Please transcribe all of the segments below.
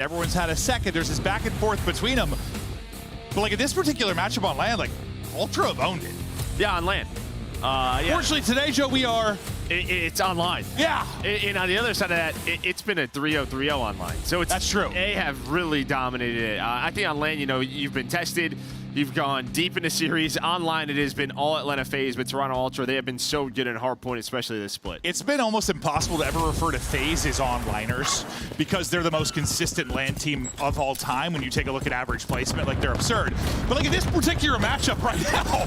Everyone's had a second. There's this back and forth between them. But like in this particular matchup on land, like Ultra have owned it. Yeah, on land. Yeah. Fortunately today, Joe, we are. It's online. Yeah. And on the other side of that, it's been a 3-0, 3-0 online. So That's true. They have really dominated it. I think on land, you know, you've been tested. You've gone deep in the series. Online, it has been all Atlanta FaZe, but Toronto Ultra, they have been so good in hardpoint, especially this split. It's been almost impossible to ever refer to FaZe as onliners because they're the most consistent LAN team of all time when you take a look at average placement. Like, they're absurd. But like in this particular matchup right now,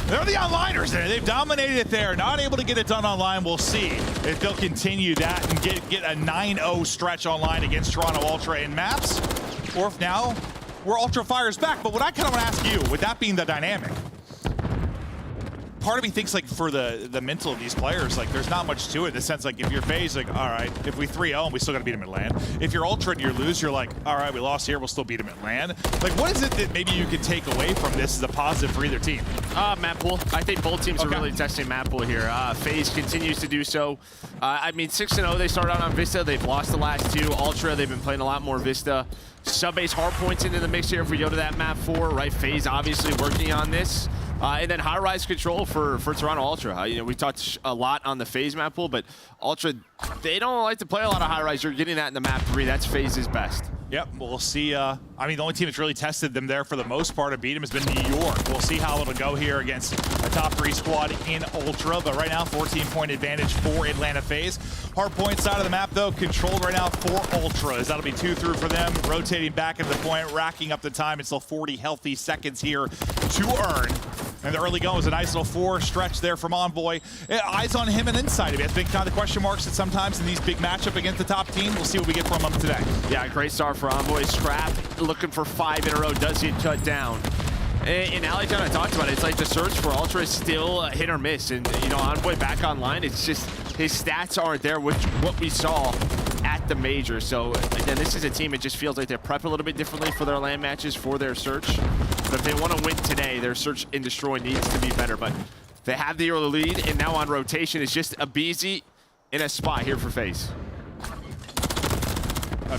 they're the onliners there. They've dominated it there. Not able to get it done online. We'll see if they'll continue that and get a 9-0 stretch online against Toronto Ultra in maps, or if now we're Ultra fires back. But what I kind of want to ask you, with that being the dynamic, part of me thinks like for the mental of these players, like there's not much to it in the sense like if you're FaZe, like all right, if we 3-0, we still got to beat them at LAN. If you're Ultra and you lose, you're like, all right, we lost here, we'll still beat them at LAN. Like what is it that maybe you could take away from this as a positive for either team? Map pool. I think both teams are really testing map pool here. FaZe continues to do so. I mean, 6-0, they started out on Vista. They've lost the last two. Ultra, they've been playing a lot more Vista. Sub-base hard points into the mix here if we go to that map 4, right? FaZe obviously working on this. And then high-rise control for Toronto Ultra. You know, we talked a lot on the FaZe map pool, but Ultra, they don't like to play a lot of high-rise. You're getting that in the map 3. That's FaZe's best. Yep, we'll see. I mean, the only team that's really tested them there for the most part of beat them has been New York. We'll see how it'll go here against a top 3 squad in Ultra. But right now, 14-point advantage for Atlanta FaZe. Hard point side of the map, though, controlled right now for Ultras. That'll be 2 through for them. Rotating back into the point, racking up the time until 40 healthy seconds here to earn. And the early going was a nice little 4 stretch there from Envoy. Eyes on him and inside of it. It's been kind of the question marks that sometimes in these big matchup against the top team. We'll see what we get from him today. Yeah, great start for Envoy. Scrap looking for 5 in a row. Does get cut down. And Ali kind of talked about it. It's like the search for Ultra is still hit or miss. And, you know, Envoy back online, it's just his stats aren't there, which what we saw at the major. So, again, this is a team, it just feels like they're prepped a little bit differently for their LAN matches, for their search. But if they want to win today, their search and destroy needs to be better. But they have the early lead, and now on rotation, it's just a BZ in a spot here for FaZe.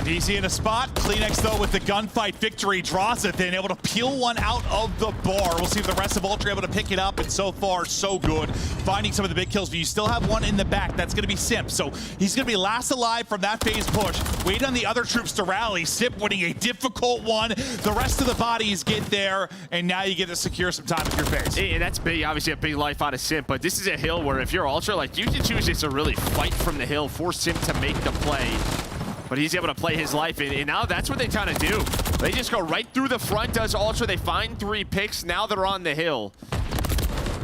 Easy in a spot. Kleenex, though, with the gunfight victory, draws it then, able to peel one out of the bar. We'll see if the rest of Ultra are able to pick it up, and so far, so good. Finding some of the big kills, but you still have one in the back. That's going to be Simp, so he's going to be last alive from that FaZe push. Wait on the other troops to rally. Simp winning a difficult one. The rest of the bodies get there, and now you get to secure some time with your FaZe. And that's big, obviously a big life out of Simp, but this is a hill where if you're Ultra, like you can choose just to really fight from the hill, force Simp to make the play. But he's able to play his life, and now that's what they kind of do. They just go right through the front, does Ultra. They find 3 picks. Now they're on the hill.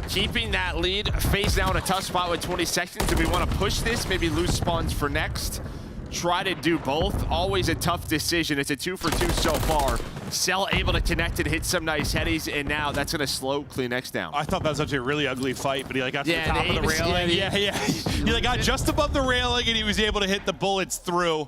Keeping that lead. FaZe now in a tough spot with 20 seconds. Do we want to push this? Maybe lose spawns for next. Try to do both. Always a tough decision. It's a 2 for 2 so far. Cell able to connect and hit some nice headies, and now that's going to slow Kleenex down. I thought that was actually a really ugly fight, but he like got to the top of the railing. Yeah. He like got just above the railing, and he was able to hit the bullets through.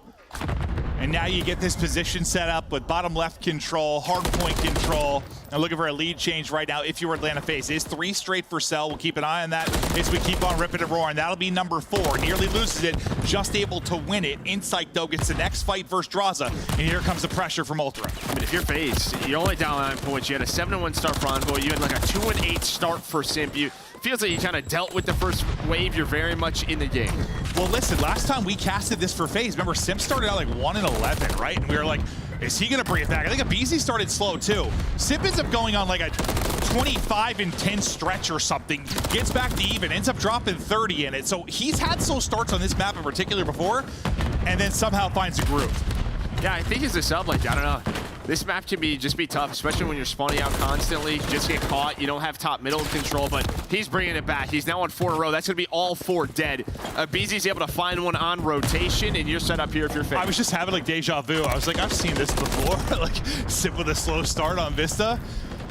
And now you get this position set up with bottom left control, hard point control, and looking for a lead change right now if you're Atlanta FaZe. It's 3 straight for Cell. We'll keep an eye on that as we keep on ripping and roaring. That'll be number 4. Nearly loses it, just able to win it. Insight, though, gets the next fight versus Draza, and here comes the pressure from Ultra. I mean, if you're FaZe, you're only down 9 points. You had a 7-1 start for Envoy. You had like a 2-8 start for Simp. Feels like you kind of dealt with the first wave. You're very much in the game. Well, listen, last time we casted this for FaZe, remember, Simp started out like 1-11, right? And we were like, is he going to bring it back? I think Abizi started slow, too. Simp ends up going on like a 25-10 stretch or something, gets back to even, ends up dropping 30 in it. So he's had slow starts on this map in particular before, and then somehow finds a groove. Yeah, I think it's a sub, like, I don't know. This map can just be tough, especially when you're spawning out constantly. You just get caught. You don't have top middle control, but he's bringing it back. He's now on 4 in a row. That's going to be all 4 dead. BZ's able to find one on rotation, and you're set up here if you're FaZe. I was just having like deja vu. I was like, I've seen this before. Like, sit with a slow start on Vista.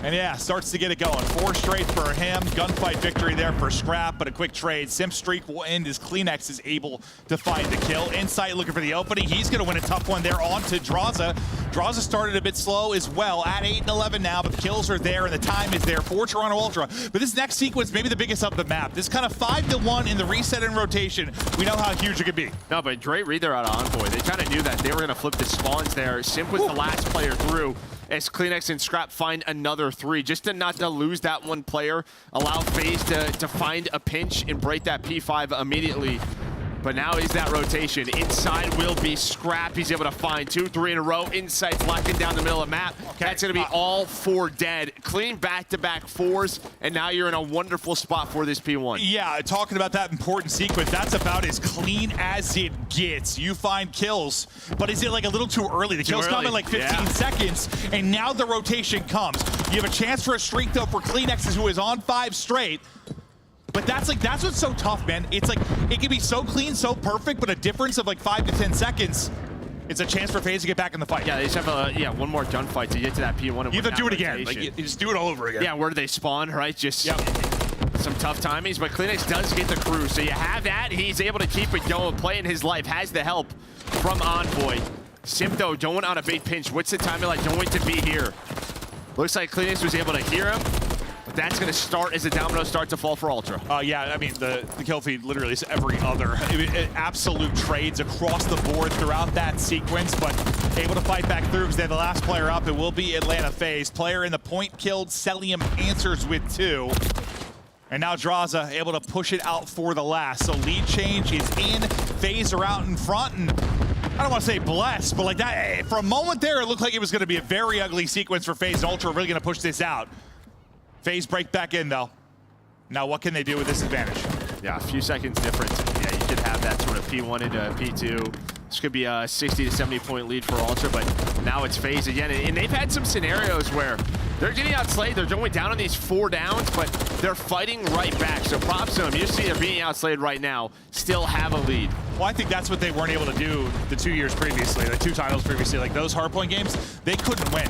And yeah, starts to get it going. 4 straight for him. Gunfight victory there for Scrap, but a quick trade. Sim streak will end as Kleenex is able to find the kill. Insight looking for the opening. He's going to win a tough one there on to Draza. Draza started a bit slow as well at 8 and 11 now, but the kills are there and the time is there for Toronto Ultra. But this next sequence may be the biggest of the map. This kind of 5-1 in the reset and rotation. We know how huge it could be. No, but great read there out of Envoy. They kind of knew that they were going to flip the spawns there. Simp was the last player through, as Kleenex and Scrap find another 3. Just to not to lose that one player, allow FaZe to find a pinch and break that P5 immediately. But now is that rotation. Inside will be Scrap. He's able to find 2, 3 in a row. Insight's locking down the middle of the map. Okay. That's going to be all 4 dead. Clean back-to-back 4s, and now you're in a wonderful spot for this P1. Yeah, talking about that important sequence, that's about as clean as it gets. You find kills, but is it like a little too early? The kills come in like 15 seconds, and now the rotation comes. You have a chance for a streak, though, for Kleenex, who is on 5 straight. But that's what's so tough, man. It's like, it can be so clean, so perfect, but a difference of like 5 to 10 seconds, it's a chance for FaZe to get back in the fight. Yeah, they just have one more gunfight to get to that P1. And you have to do it again. Like, you just do it all over again. Yeah, where do they spawn, right? Just some tough timings, but Kleenex does get the crew. So you have that. He's able to keep it going, playing his life, has the help from Envoy. Simp, though, going on a big pinch. What's the timing like going to be here? Looks like Kleenex was able to hear him. That's going to start as the dominoes start to fall for Ultra. Yeah, I mean, the kill feed literally is every other. Absolute trades across the board throughout that sequence, but able to fight back through because they have the last player up. It will be Atlanta FaZe. Player in the point killed. Celium answers with 2. And now Draza able to push it out for the last. So lead change is in. FaZe are out in front, and I don't want to say blessed, but like that, for a moment there, it looked like it was going to be a very ugly sequence for FaZe. Ultra really going to push this out. FaZe break back in, though. Now, what can they do with this advantage? Yeah, a few seconds difference. Yeah, you could have that sort of P1 into P2. This could be a 60 to 70 point lead for Ultra, but now it's FaZe again. And they've had some scenarios where they're getting outslayed. They're going down on these 4 downs, but they're fighting right back. So props to them. You see they're being outslayed right now, still have a lead. Well, I think that's what they weren't able to do the 2 years previously, the 2 titles previously. Like those hardpoint games, they couldn't win.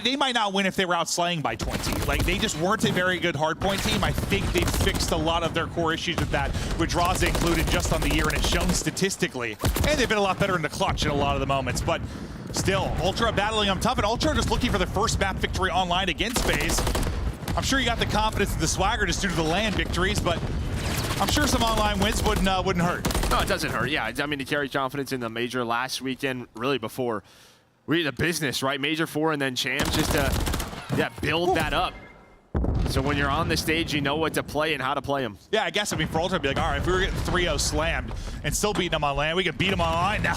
They might not win if they were outslaying by 20. Like they just weren't a very good hardpoint team. I think they've fixed a lot of their core issues with that, with Draza included just on the year, and it's shown statistically. And they've been a lot better in the clutch in a lot of the moments, but still, Ultra battling them tough, and Ultra just looking for their first map victory online against FaZe. I'm sure you got the confidence and the swagger just due to the land victories, but I'm sure some online wins wouldn't hurt. No, it doesn't hurt. Yeah, I mean, to carry confidence in the major last weekend, really before we the business, right? Major 4 and then champs, just to build that up. So when you're on the stage, you know what to play and how to play them. Yeah, I guess, I mean, for Ultra, I'd be like, all right, if we were getting 3-0 slammed and still beating them on land, we could beat them online now.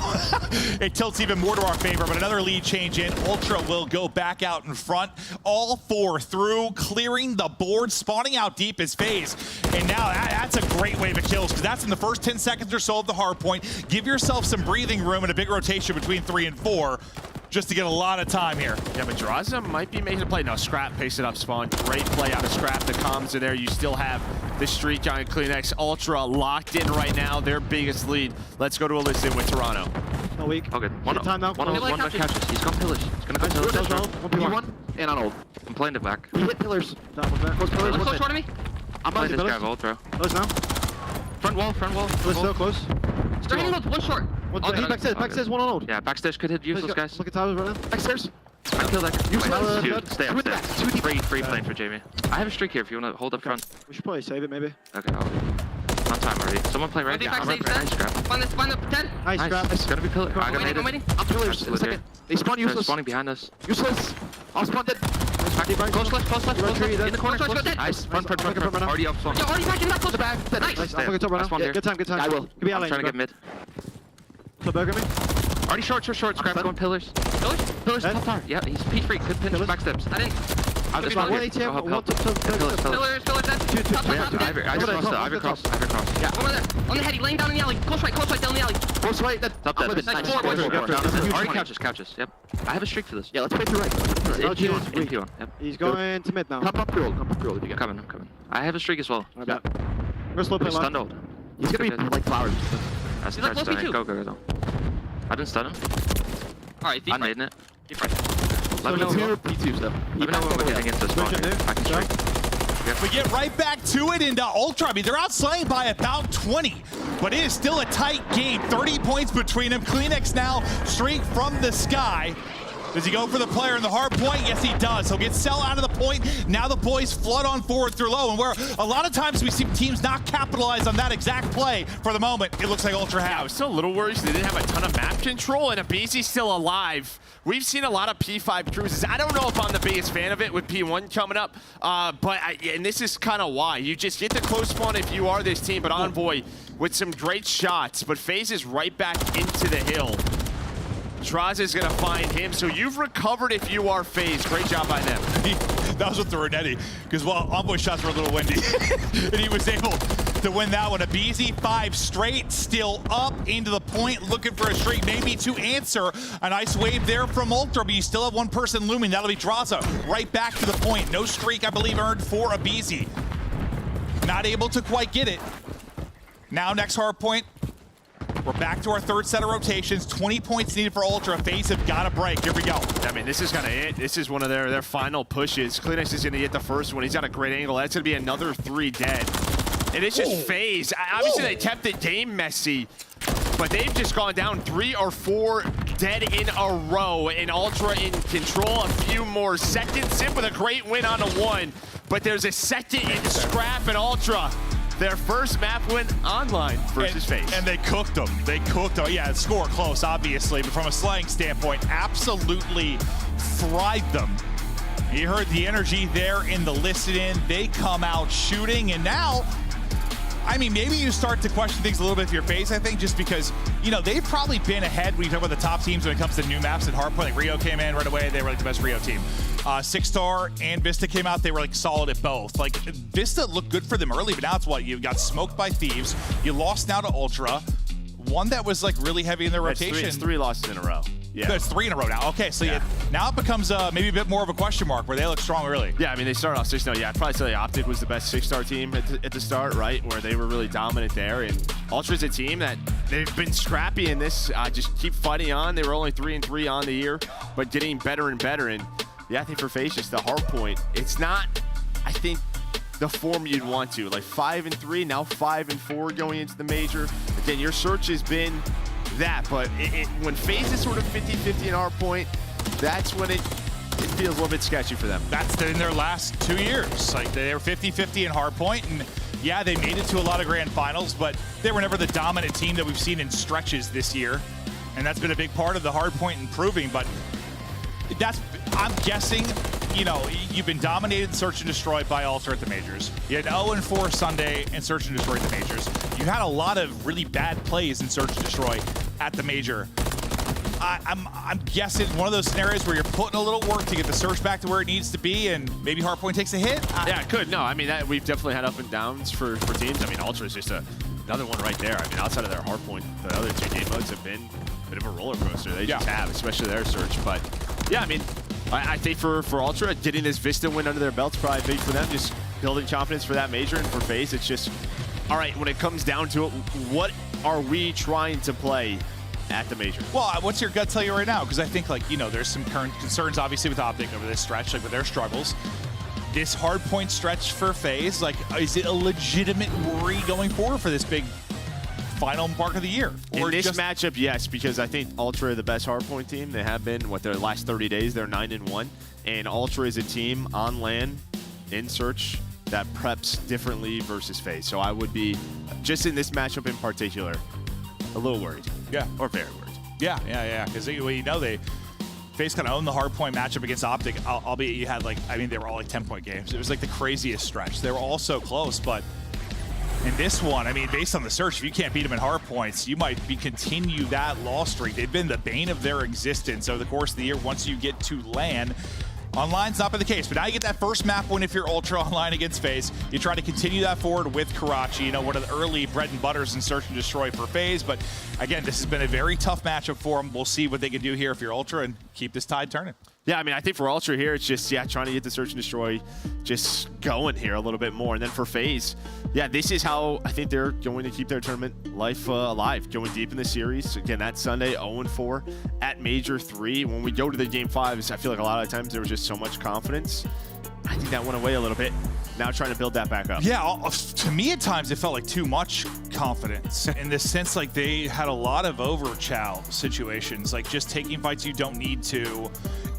It tilts even more to our favor, but another lead change in. Ultra will go back out in front. All 4 through, clearing the board, spawning out deep as FaZe. And now that's a great wave of kills, because that's in the first 10 seconds or so of the hard point. Give yourself some breathing room and a big rotation between 3 and 4. Just to get a lot of time here. Yeah, but Draza might be making a play. No, Scrap picks it up, Spawn. Great play out of Scrap. The comms are there. You still have the streak on Kleenex. Ultra locked in right now. Their biggest lead. Let's go to Alyssa with Toronto. No weak. Okay, one time now. One catches. He's got pillars. He's gonna go pillars. One and on old. I'm playing it back. He hit pillars. Close pillars. Close Close short of me. I'm playing this guy ultra. Close now. Front wall. Close still, close. Start hitting one short. Backstairs, one on old. Yeah, backstairs could hit useless, guys. Look at towers right now. Backstairs. I kill that. Useless. Dude, stay up. Free plane for Jamie. I have a streak here if you want to hold up front. We should probably save it, maybe. Okay, on time already. Someone play right. Yeah, I'm right. Nice Scrap. Spawn the 10. Nice Scrap. It's gonna be pillar. I got I'm waiting. I'm pillars. In a second. They spawn They're useless. spawning behind us. Useless. I'll spawn dead. Close left. In the corner. Close, dead. Nice. Front. Already up front. You're already back in that close back. Nice. Nice. I'm top right now. Yeah, good time. I will. Could be our I'm lane. trying to get mid. So burger me. Already short. Scrap going pillars. Pillars top tower. Yeah, he's P3. Could pinch back steps. I didn't. I'll just One run here. ATM. Go One to Pillars. Pillars, dead. Top, dead. Ivy cross. Yeah. Over there. On the heady, laying down in the alley. Close right, down in the alley. Close right. Top dead. Nice. Four. Already couches. Yep. I have a streak for this. Yeah, let's play through right. P1. Yep. He's going to mid now. Come up roll if you get. I'm coming. I have a streak as well. Yeah. We're slow play Stunned old. He's gonna be like flowers. That's He's like close me too. Go. I didn't stun him. Alright, I naded it. Let me know two. when P2s though. Let me know when over we're here. getting into spawn Switch here. in there. I can strike. We get right back to it into Ultra. I mean, they're outslaying by about 20, but it is still a tight game. 30 points between them. Kleenex now straight from the sky. Does he go for the player in the hard point? Yes, he does. He'll get Cell out of the point. Now the boys flood on forward through low, and where a lot of times we see teams not capitalize on that exact play for the moment, it looks like Ultra I have. was still a little worried they didn't have a ton of map control, and Abizi's still alive. We've seen a lot of P5 cruises. I don't know if I'm the biggest fan of it with P1 coming up, and this is kind of why. You just get the close spawn if you are this team, but Envoy with some great shots, but FaZe is right back into the hill. Traz is going to find him, so you've recovered if you are FaZe. Great job by them. That was with the Renetti, because well, Envoy shots were a little windy, and he was able to win that one. Abizi, 5 straight, still up into the point, looking for a streak, maybe to answer. A nice wave there from Ultra, but you still have one person looming. That'll be Draza, right back to the point. No streak, I believe, earned for Abizi. Not able to quite get it. Now next hard point. We're back to our third set of rotations. 20 points needed for Ultra. FaZe have got a break. Here we go. I mean, this is kind of it. This is one of their final pushes. Kleenex is going to get the first one. He's got a great angle. That's going to be another 3 dead. And it's just FaZe. Obviously, they kept the game messy, but they've just gone down 3 or 4 dead in a row. And Ultra in control. A few more seconds. Sim with a great win on a 1. But there's a second in Scrap and Ultra. Their first map win online versus FaZe. And they cooked them. They cooked them. Yeah, score close, obviously, but from a slaying standpoint, absolutely fried them. You heard the energy there in the listen-in. They come out shooting, and now, I mean, maybe you start to question things a little bit if you're FaZe, I think, just because, you know, they've probably been ahead when you talk about the top teams when it comes to new maps at Hardpoint. Like Rio came in right away. They were like the best Rio team. Six Star and Vista came out. They were like solid at both. Like Vista looked good for them early, but now it's what? You got smoked by Thieves. You lost now to Ultra. One that was like really heavy in their rotation. It's 3 losses in a row. Yeah. It's 3 in a row now. Okay, so now it becomes maybe a bit more of a question mark where they look strong early. Yeah, I mean, they started off 6-0. Yeah, I'd probably say Optic was the best 6-star team at the start, right? Where they were really dominant there. And Ultra's a team that they've been scrappy in this. Just keep fighting on. They were only 3-3 on the year, but getting better and better. And yeah, I think for FaZe, just the hard point. It's not, I think, the form you'd want to. Like 5-3, now 5-4 going into the major. Again, your search has been that, but when FaZe is sort of 50-50 in hard point, that's when it feels a little bit sketchy for them. That's in their last 2 years. Like they were 50-50 in hard point, and yeah, they made it to a lot of grand finals, but they were never the dominant team that we've seen in stretches this year. And that's been a big part of the hard point improving, but I'm guessing, you know, you've been dominated, search and destroy by Ultra at the majors. You had 0-4 Sunday and search and destroy at the majors. You had a lot of really bad plays in search and destroy at the major. I'm guessing one of those scenarios where you're putting a little work to get the search back to where it needs to be, and maybe Hardpoint takes a hit. Yeah, it could. No, I mean, we've definitely had up and downs for teams. I mean, Ultra is just another one right there. I mean, outside of their Hardpoint, the other 2 game modes have been a bit of a roller coaster. They just have, especially their search. But yeah, I mean, I think for Ultra, getting this Vista win under their belt's probably big for them, just building confidence for that major. And for FaZe, it's just, all right, when it comes down to it, what are we trying to play at the major? Well, what's your gut tell you right now? Because I think, like, you know, there's some current concerns, obviously, with Optic over this stretch, like with their struggles. This hard point stretch for FaZe, like, is it a legitimate worry going forward for this big final mark of the year? Or in this matchup, yes, because I think Ultra are the best hardpoint team. They have been, their last 30 days, they're 9-1. And Ultra is a team on LAN, in search, that preps differently versus FaZe. So I would be, just in this matchup in particular, a little worried. Yeah. Or very worried. Yeah. Because, you know, FaZe kind of owned the hard point matchup against Optic, albeit you had, like, I mean, they were all like 10-point games. It was like the craziest stretch. They were all so close, but in this one, I mean, based on the search, if you can't beat them in hard points, you might continue that loss streak. They've been the bane of their existence over the course of the year once you get to LAN. Online's not been the case, but now you get that first map win if you're Ultra online against FaZe. You try to continue that forward with Karachi, you know, one of the early bread and butters in search and destroy for FaZe. But again, this has been a very tough matchup for them. We'll see what they can do here if you're Ultra and keep this tide turning. Yeah, I mean, I think for Ultra here, it's just, trying to get the search and destroy just going here a little bit more. And then for FaZe, yeah, this is how I think they're going to keep their tournament life alive, going deep in the series. Again, that Sunday, 0-4 at Major 3. When we go to the Game 5s, I feel like a lot of times there was just so much confidence. I think that went away a little bit. Now trying to build that back up. Yeah, to me at times it felt like too much confidence in the sense like they had a lot of over-chow situations, like just taking fights you don't need to.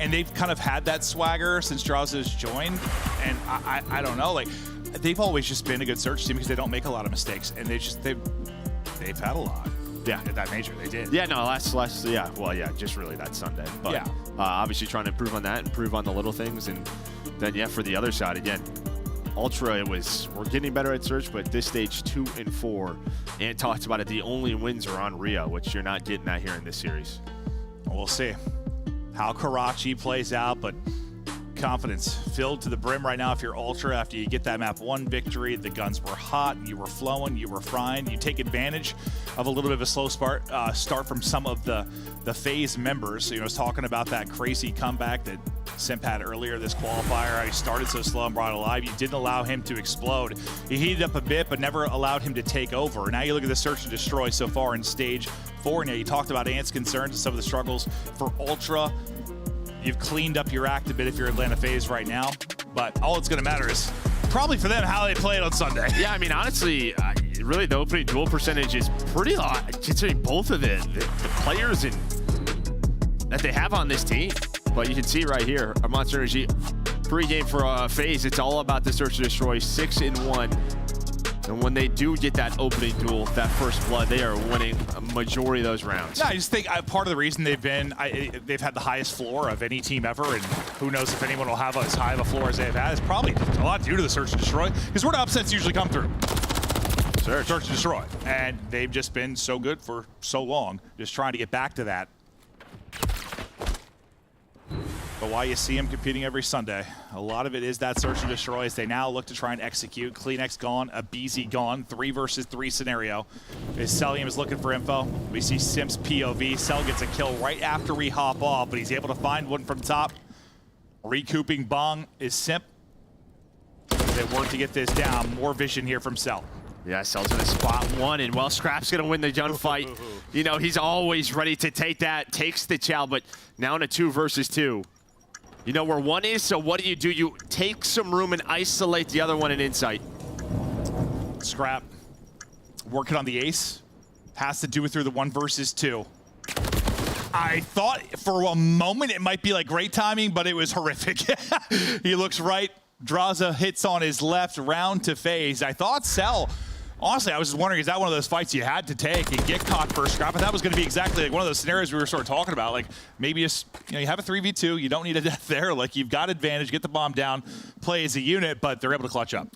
And they've kind of had that swagger since Draza's joined. And I don't know, like they've always just been a good search team because they don't make a lot of mistakes. And they've had a lot. Yeah, at that major they did. Yeah, no, just really that Sunday. But yeah. Obviously trying to improve on that, improve on the little things. And then, yeah, for the other side, again, Ultra, we're getting better at search, but at this stage, 2-4. And talked about it, the only wins are on Rio, which you're not getting that here in this series. We'll see how Karachi plays out, but confidence filled to the brim right now if you're Ultra after you get that map 1 victory. The guns were hot, you were flowing, you were frying. You take advantage of a little bit of a slow start from some of the FaZe members. You know, I was talking about that crazy comeback that Simp had earlier this qualifier. He started so slow and brought it alive. You didn't allow him to explode. He heated up a bit, but never allowed him to take over. Now you look at the search and destroy so far in stage 4. Now you talked about Ant's concerns and some of the struggles for Ultra. You've cleaned up your act a bit if you're Atlanta FaZe right now, but all it's going to matter is probably for them how they play it on Sunday. Yeah, I mean, honestly, really the opening duel percentage is pretty low, considering both of the players that they have on this team. But you can see right here, our Monster Energy pregame for FaZe, it's all about the search and destroy, 6-1. And when they do get that opening duel, that first blood, they are winning a majority of those rounds. Yeah, I just think part of the reason they've had the highest floor of any team ever, and who knows if anyone will have as high of a floor as they've had, is probably a lot due to the search and destroy, because where do upsets usually come through? Search and destroy. And they've just been so good for so long, just trying to get back to that. But why you see them competing every Sunday, a lot of it is that search and destroy as they now look to try and execute. Kleenex gone, a BZ gone, 3 versus 3 scenario. As Celium is looking for info, we see Simp's POV. Cell gets a kill right after we hop off, but he's able to find one from top. Recouping Bong is Simp. As they work to get this down, more vision here from Cell. Yeah, Cell's gonna spot one, and well, Scrap's gonna win the gunfight. You know, he's always ready to take that, takes the chow, but now in a 2 versus 2. You know where one is, so what do? You take some room and isolate the other one in insight. Scrap working on the ace. Has to do it through the 1 versus 2. I thought for a moment it might be like great timing, but it was horrific. He looks right. Draza hits on his left, round to FaZe. I thought Cell, honestly, I was just wondering, is that one of those fights you had to take and get caught first Scrap? But that was going to be exactly like one of those scenarios we were sort of talking about. Like maybe just, you have a 3v2, you don't need a death there. Like you've got advantage, get the bomb down, play as a unit, but they're able to clutch up.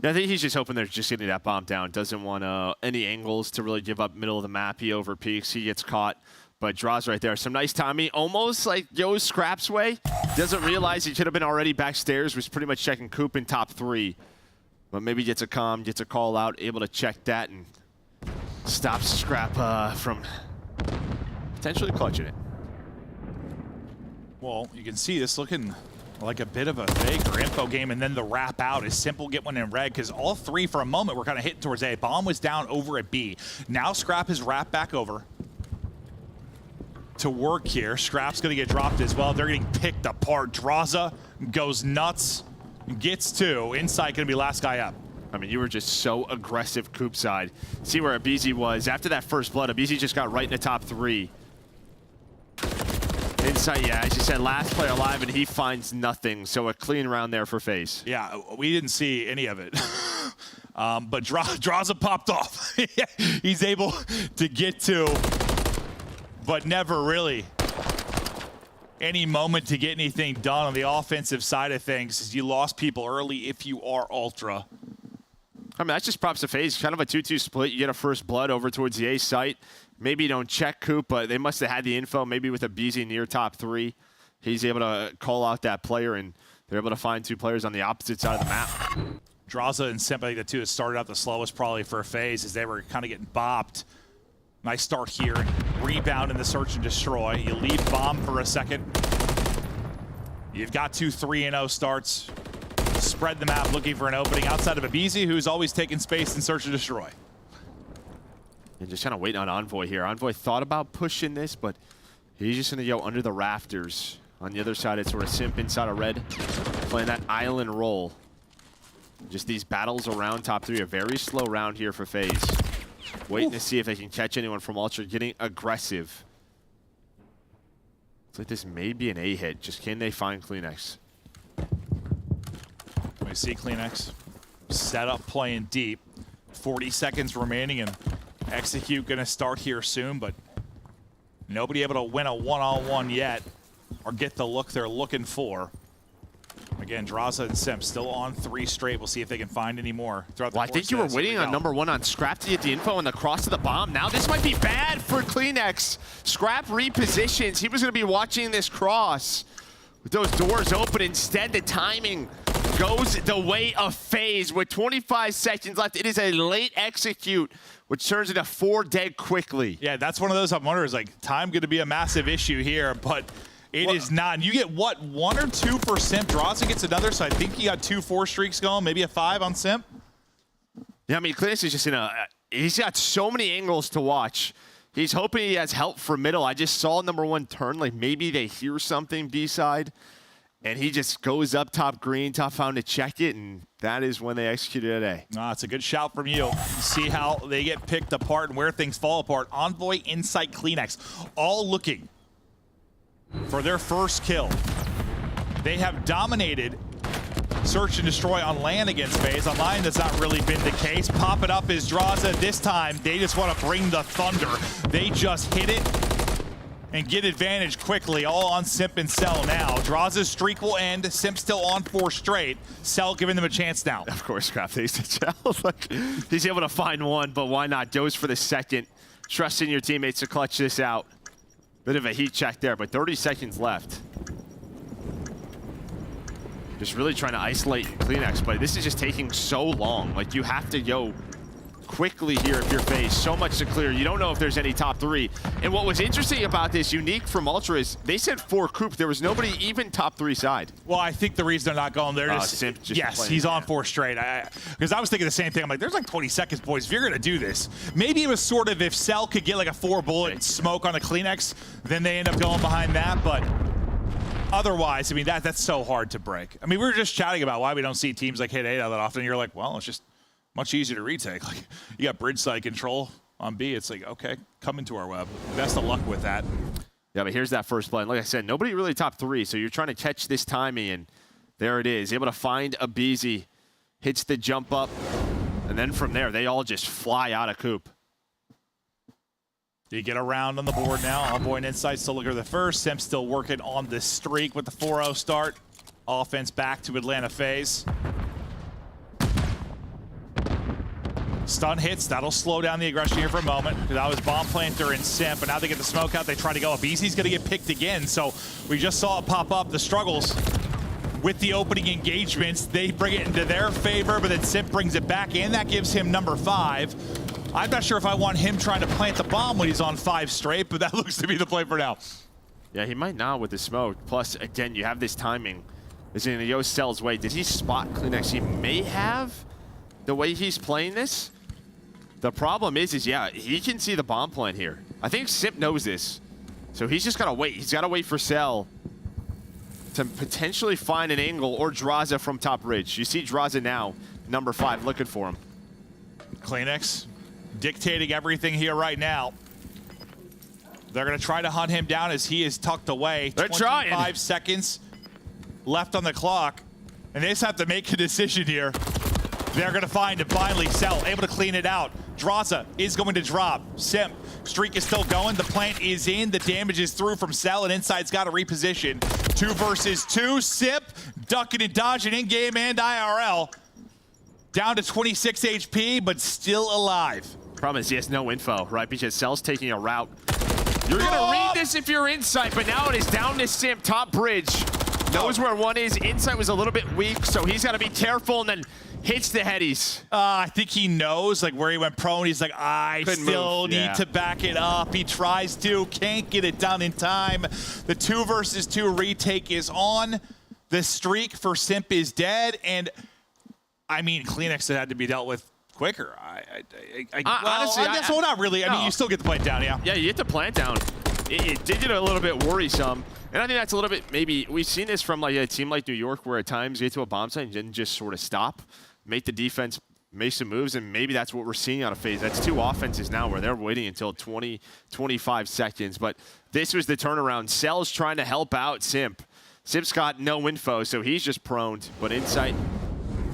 Yeah, I think he's just hoping they're just getting that bomb down. Doesn't want any angles to really give up middle of the map. He over peaks, he gets caught. But draws right there. Some nice timing, almost like goes Scrap's way. Doesn't realize he should have been already backstairs. Was pretty much checking Coop in top 3. But maybe gets a comm, gets a call out, able to check that and stops Scrap from potentially clutching it. Well, you can see this looking like a bit of a fake or info game, and then the wrap out is Simple get one in red, because all 3 for a moment were kind of hitting towards A. Bomb was down over at B. Now Scrap is wrapped back over to work here. Scrap's gonna get dropped as well. They're getting picked apart. Draza goes nuts, gets 2. Inside gonna be last guy up. I mean, you were just so aggressive Coop side. See where Abizi was. After that first blood, Abizi just got right in the top 3. Inside, yeah, as you said, last player alive, and he finds nothing. So a clean round there for FaZe. Yeah, we didn't see any of it. But Draza popped off. He's able to get 2. But never really any moment to get anything done on the offensive side of things. You lost people early if you are Ultra. I mean, that's just props to FaZe. Kind of a 2-2 split. You get a first blood over towards the A site. Maybe you don't check Coop, but they must have had the info. Maybe with a BZ near top 3. He's able to call out that player, and they're able to find 2 players on the opposite side of the map. Draza and Simp, I think the 2 that started out the slowest probably for FaZe as they were kind of getting bopped. Nice start here. Rebound in the search and destroy. You leave bomb for a second. You've got 2 3-0 starts. spread the map looking for an opening outside of Abizi, who's always taking space in search and destroy. And just kind of waiting on Envoy here. Envoy thought about pushing this, but he's just going to go under the rafters. On the other side, it's sort of Simp inside of red, playing that island role. Just these battles around top 3, a very slow round here for FaZe. Waiting to see if they can catch anyone from Ultra, getting aggressive. Looks like this may be an A hit. Just can they find Kleenex? We see Kleenex set up playing deep. 40 seconds remaining, and Execute gonna start here soon, but nobody able to win a one-on-one yet or get the look they're looking for. Again, Draza and Simp still on 3 straight. We'll see if they can find any more throughout the Well, I think you were waiting on number 1 on Scrap to get the info on the cross to the bomb. Now this might be bad for Kleenex. Scrap repositions. He was going to be watching this cross with those doors open. Instead, the timing goes the way of FaZe with 25 seconds left. It is a late execute, which turns into 4 dead quickly. Yeah, that's one of those I'm wondering, is like, time going to be a massive issue here, but it is not. And you get, what, 1 or 2 for Simp? Draza gets another, so I think he got 2 4 streaks going, maybe a 5 on Simp. Yeah, I mean, Kleenex is just in a... he's got so many angles to watch. He's hoping he has help from middle. I just saw number 1 turn, like maybe they hear something B-side, and he just goes up top green, top found to check it, and that is when they executed today. It's a good shout from you. See how they get picked apart and where things fall apart. Envoy, Insight, Kleenex, all looking for their first kill. They have dominated search and destroy on land against FaZe. On line, that's not really been the case. Pop it up is Draza. This time, they just want to bring the thunder. They just hit it and get advantage quickly, all on Simp and Cell now. Draza's streak will end. Simp still on 4 straight. Cell giving them a chance now. Of course, Scrap takes it. Like, he's able to find 1, but why not? Goes for the second. Trusting your teammates to clutch this out. Bit of a heat check there, but 30 seconds left. Just really trying to isolate Kleenex, but this is just taking so long. Like, you have to go quickly here if you're FaZe. So much to clear. You don't know if there's any top 3. And what was interesting about this, unique from Ultra, is they said 4 coop. There was nobody even top 3 side. Well, I think the reason they're not going, they're just yes, he's on 4 straight. Because I was thinking the same thing. I'm like, there's like 20 seconds, boys. If you're going to do this, maybe it was sort of if Cell could get like a 4-bullet smoke on the Kleenex, then they end up going behind that. But otherwise, I mean, that's so hard to break. I mean, we were just chatting about why we don't see teams like hit A that often. You're like, well, it's just much easier to retake. Like, you got bridge side control on B. It's like, okay, come into our web. Best of luck with that. Yeah, but here's that first play. And like I said, nobody really top 3, so you're trying to catch this timing, and there it is. Able to find Abizi, hits the jump up, and then from there, they all just fly out of coop. You get around on the board now. Envoy and Insight still looking for the first. Simp still working on the streak with the 4-0 start. Offense back to Atlanta FaZe. Stun hits, that'll slow down the aggression here for a moment. That was Bomb Planter and Simp, but now they get the smoke out, they try to go up. Easy's gonna get picked again, so we just saw it pop up. The struggles with the opening engagements, they bring it into their favor, but then Simp brings it back in. That gives him number 5. I'm not sure if I want him trying to plant the bomb when he's on 5 straight, but that looks to be the play for now. Yeah, he might not with the smoke. Plus, again, you have this timing. Is in the Yo Cell's way. Did he spot Kleenex? He may have, the way he's playing this. The problem is yeah, he can see the bomb plant here. I think Simp knows this. So he's just got to wait. He's got to wait for Cell to potentially find an angle, or Draza from top ridge. You see Draza now, number 5, looking for him. Kleenex dictating everything here right now. They're going to try to hunt him down as he is tucked away. They're 25 trying. seconds left on the clock, and they just have to make a decision here. They're going to find it finally. Cell able to clean it out. Draza is going to drop. Simp, streak is still going. The plant is in. The damage is through from Cell, and Inside's got to reposition. 2 versus 2. Simp ducking and dodging in-game and IRL. Down to 26 HP, but still alive. Problem is he has no info, right? Because Cell's taking a route. You're going to read this if you're Insight, but now it is down to Simp, top bridge. Knows where 1 is. Insight was a little bit weak, so he's got to be careful, and then hits the headies. I think he knows like where he went prone. He's like, I still need to back it up. He tries to, can't get it done in time. The 2 versus 2 retake is on. The streak for Simp is dead, and I mean, Kleenex had to be dealt with quicker. Honestly, I guess, well, not really. I mean, you still get the plant down, yeah. Yeah, you get the plant down. It did get a little bit worrisome. And I think that's a little bit, maybe, we've seen this from like a team like New York where at times you get to a bomb site and then just sort of stop, make the defense make some moves, and maybe that's what we're seeing out of FaZe. That's two offenses now where they're waiting until 20, 25 seconds. But this was the turnaround. Cell's trying to help out Simp. Simp's got no info, so he's just prone. But Insight,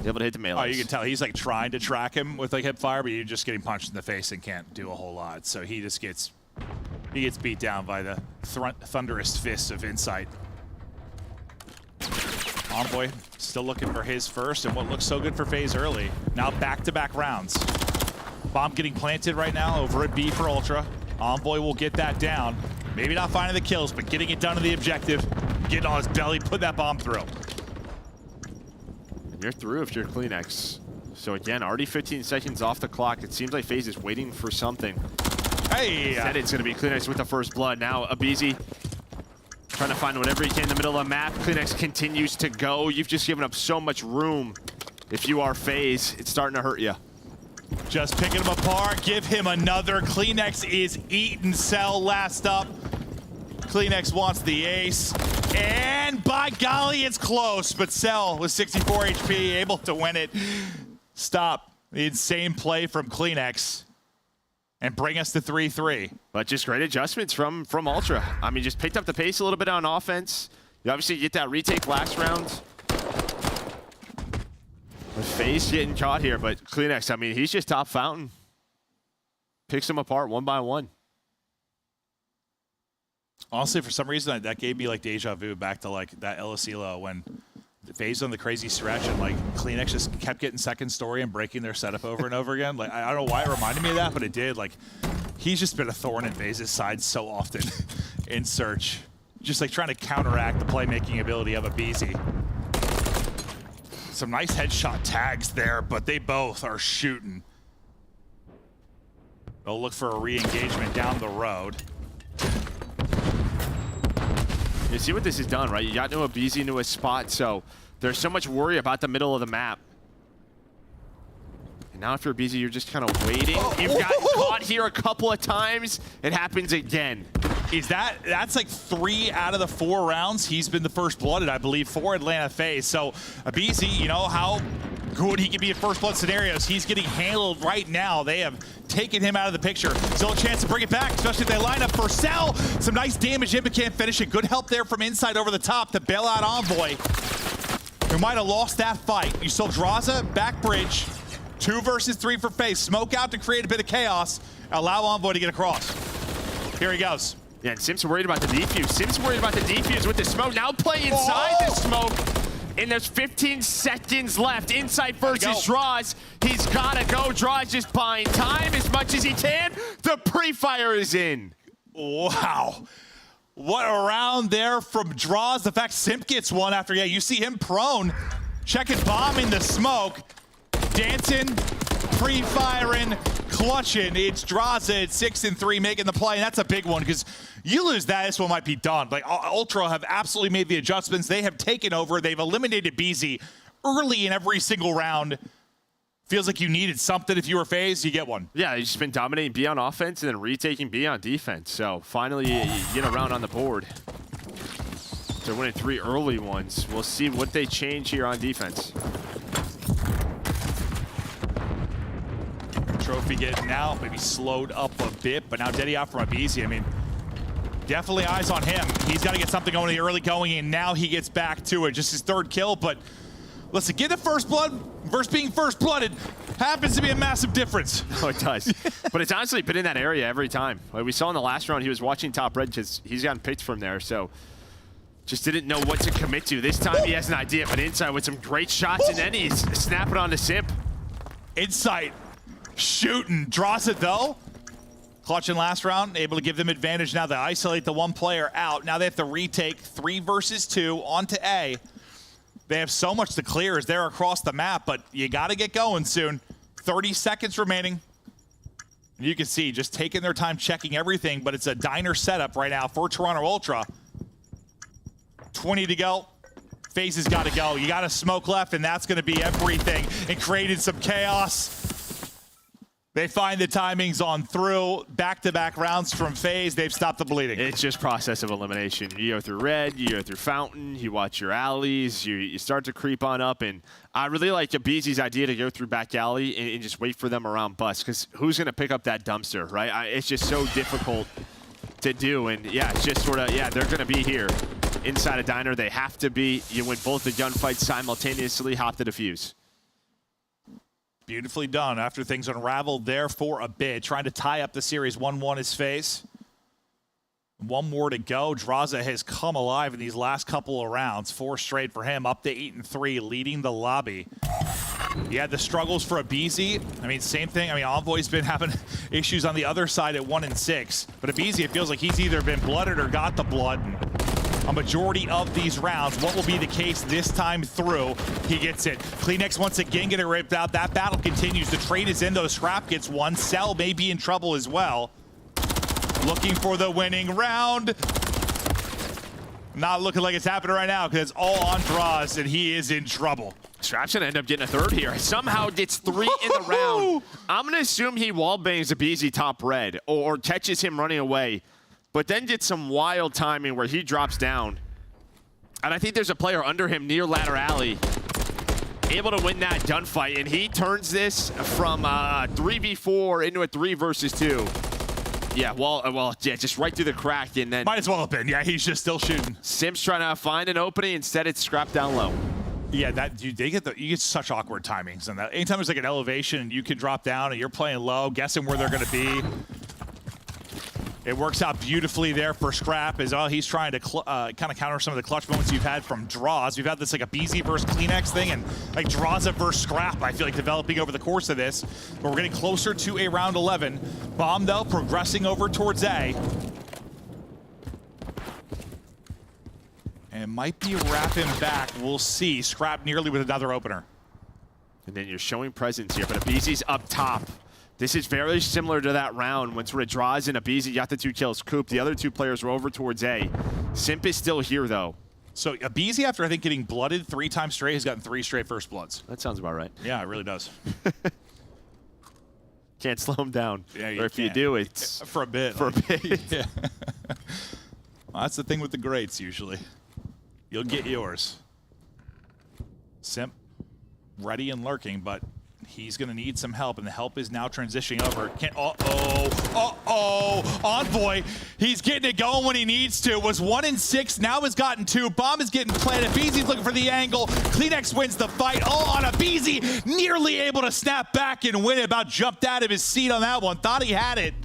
able to hit the melee. Oh, you can tell he's like trying to track him with like hip fire, but you're just getting punched in the face and can't do a whole lot. So he just gets beat down by the thunderous fists of Insight. Envoy still looking for his first, and what looks so good for FaZe early. Now back-to-back rounds. Bomb getting planted right now over at B for Ultra. Envoy will get that down. Maybe not finding the kills, but getting it done to the objective. Getting on his belly, put that bomb through. And you're through if you're Kleenex. So again, already 15 seconds off the clock. It seems like FaZe is waiting for something. Hey! Said it's going to be Kleenex with the first blood. Now Abizi trying to find whatever he can in the middle of the map. Kleenex continues to go. You've just given up so much room. If you are FaZe, it's starting to hurt you. Just picking him apart. Give him another. Kleenex is eating Cell last up. Kleenex wants the ace. And by golly, it's close. But Cell with 64 HP, able to win it. Stop the insane play from Kleenex and bring us to 3-3. But just great adjustments from Ultra. I mean, just picked up the pace a little bit on offense. You obviously get that retake last round. With FaZe getting caught here, but Kleenex, I mean, he's just top fountain. Picks them apart one by one. Honestly, for some reason, that gave me like deja vu back to like that Elisilo when FaZe on the crazy stretch and like Kleenex just kept getting second story and breaking their setup over and over again. Like, I don't know why it reminded me of that, but it did. Like, he's just been a thorn in FaZe's side so often in search. Just like trying to counteract the playmaking ability of Abizi. Some nice headshot tags there, but they both are shooting. They'll look for a re-engagement down the road. You see what this has done, right? You got no Abizi into a spot, so there's so much worry about the middle of the map. And now if you're Abizi, you're just kind of waiting. You've gotten caught here a couple of times. It happens again. That's like 3 out of the 4 rounds. He's been the first blooded, I believe, for Atlanta FaZe. So Abizi, you know how good he can be in first blood scenarios. He's getting handled right now. They have taken him out of the picture. Still a chance to bring it back, especially if they line up for Cell. Some nice damage in, but can't finish it. Good help there from inside over the top to bail out Envoy, who might have lost that fight. You saw Draza, back bridge. 2 versus 3 for FaZe. Smoke out to create a bit of chaos. Allow Envoy to get across. Here he goes. Yeah, and Sim's worried about the defuse. Sim's worried about the defuse with the smoke. Now play inside the smoke. And there's 15 seconds left. Insight versus Draws. He's got to go. Draws just buying time as much as he can. The pre-fire is in. Wow. What a round there from Draws. The fact Simp gets one after, yeah, you see him prone. Checking bomb in the smoke. Dancing, pre-firing, clutching. It's Draza at 6-3 making the play, and that's a big one because you lose that, this one might be done. Like, Ultra have absolutely made the adjustments. They have taken over. They've eliminated BZ early in every single round. Feels like you needed something. If you were FaZe, you get one. Yeah, he's just been dominating B on offense and then retaking B on defense. So finally, you get a round on the board. They're winning 3 early ones. We'll see what they change here on defense. Trophy getting out, maybe slowed up a bit, but now Deddy out from Abizi. I mean, definitely eyes on him. He's got to get something going in the early going, and now he gets back to it. Just his 3rd kill, but listen, getting a first blood versus being first blooded happens to be a massive difference. Oh, it does. But it's honestly been in that area every time. Like we saw in the last round, he was watching top red because he's gotten picked from there, so just didn't know what to commit to. This time he has an idea, but inside with some great shots, and then he's snapping on the Simp. Insight. Shooting. Draws it though. Clutching last round, able to give them advantage now. They isolate the 1 player out. Now they have to retake 3 versus 2 onto A. They have so much to clear as they're across the map, but you got to get going soon. 30 seconds remaining. You can see just taking their time checking everything, but it's a diner setup right now for Toronto Ultra. 20 to go. FaZe has got to go. You got a smoke left, and that's going to be everything. And created some chaos. They find the timings on through. Back-to-back rounds from FaZe. They've stopped the bleeding. It's just process of elimination. You go through red, you go through fountain, you watch your alleys, you start to creep on up. And I really like Abizi's idea to go through back alley and just wait for them around bus, because who's going to pick up that dumpster, right? It's just so difficult to do. And yeah, it's just sort of, yeah, they're going to be here inside a diner. They have to be. You win both the gunfights simultaneously, hop the defuse. Beautifully done after things unraveled there for a bit. Trying to tie up the series. 1-1 is FaZe. One more to go. Draza has come alive in these last couple of rounds. 4 straight for him, up to 8-3, leading the lobby. He had the struggles for Abizi. I mean, same thing. I mean, Envoy's been having issues on the other side at 1-6. But Abizi, it feels like he's either been blooded or got the blood. A majority of these rounds. What will be the case this time through? He gets it. Kleenex once again getting ripped out. That battle continues. The trade is in, though. Scrap gets one. Cell may be in trouble as well. Looking for the winning round. Not looking like it's happening right now, because it's all on Draws, and he is in trouble. Scrap's gonna end up getting a third here. Somehow gets 3 in the round. I'm gonna assume he wallbangs Abizi top red or catches him running away, but then gets some wild timing where he drops down. And I think there's a player under him near ladder alley, able to win that gunfight, and he turns this from 3v4 into a 3 versus 2. Yeah, well, yeah, just right through the crack, and then might as well have been. Yeah, he's just still shooting. Sim's trying to find an opening. Instead, it's Scrap down low. Yeah, that you get such awkward timings, and that anytime there's like an elevation, you can drop down, and you're playing low, guessing where they're going to be. It works out beautifully there for Scrap as well. He's trying to kind of counter some of the clutch moments you've had from Draws. We've had this like a BZ versus Kleenex thing, and like Draws versus Scrap, I feel like developing over the course of this. But we're getting closer to a round 11. Bomb, though, progressing over towards A. And might be wrapping back. We'll see. Scrap nearly with another opener. And then you're showing presence here, but Abizi's up top. This is very similar to that round when sort of Draws and Abizi got the 2 kills. Coop, the other 2 players were over towards A. Simp is still here, though. So Abizi, after I think getting blooded 3 times straight, has gotten 3 straight first bloods. That sounds about right. Yeah, it really does. Can't slow him down. Yeah, or if you do, it's for a bit. For a bit. Yeah. Well, that's the thing with the greats, usually. You'll get yours. Simp ready and lurking, but he's going to need some help, and the help is now transitioning over. Envoy, he's getting it going when he needs to. Was 1-6, now has gotten 2. Bomb is getting planted. Abizi's looking for the angle. Kleenex wins the fight. All on Abizi, nearly able to snap back and win it. About jumped out of his seat on that one. Thought he had it.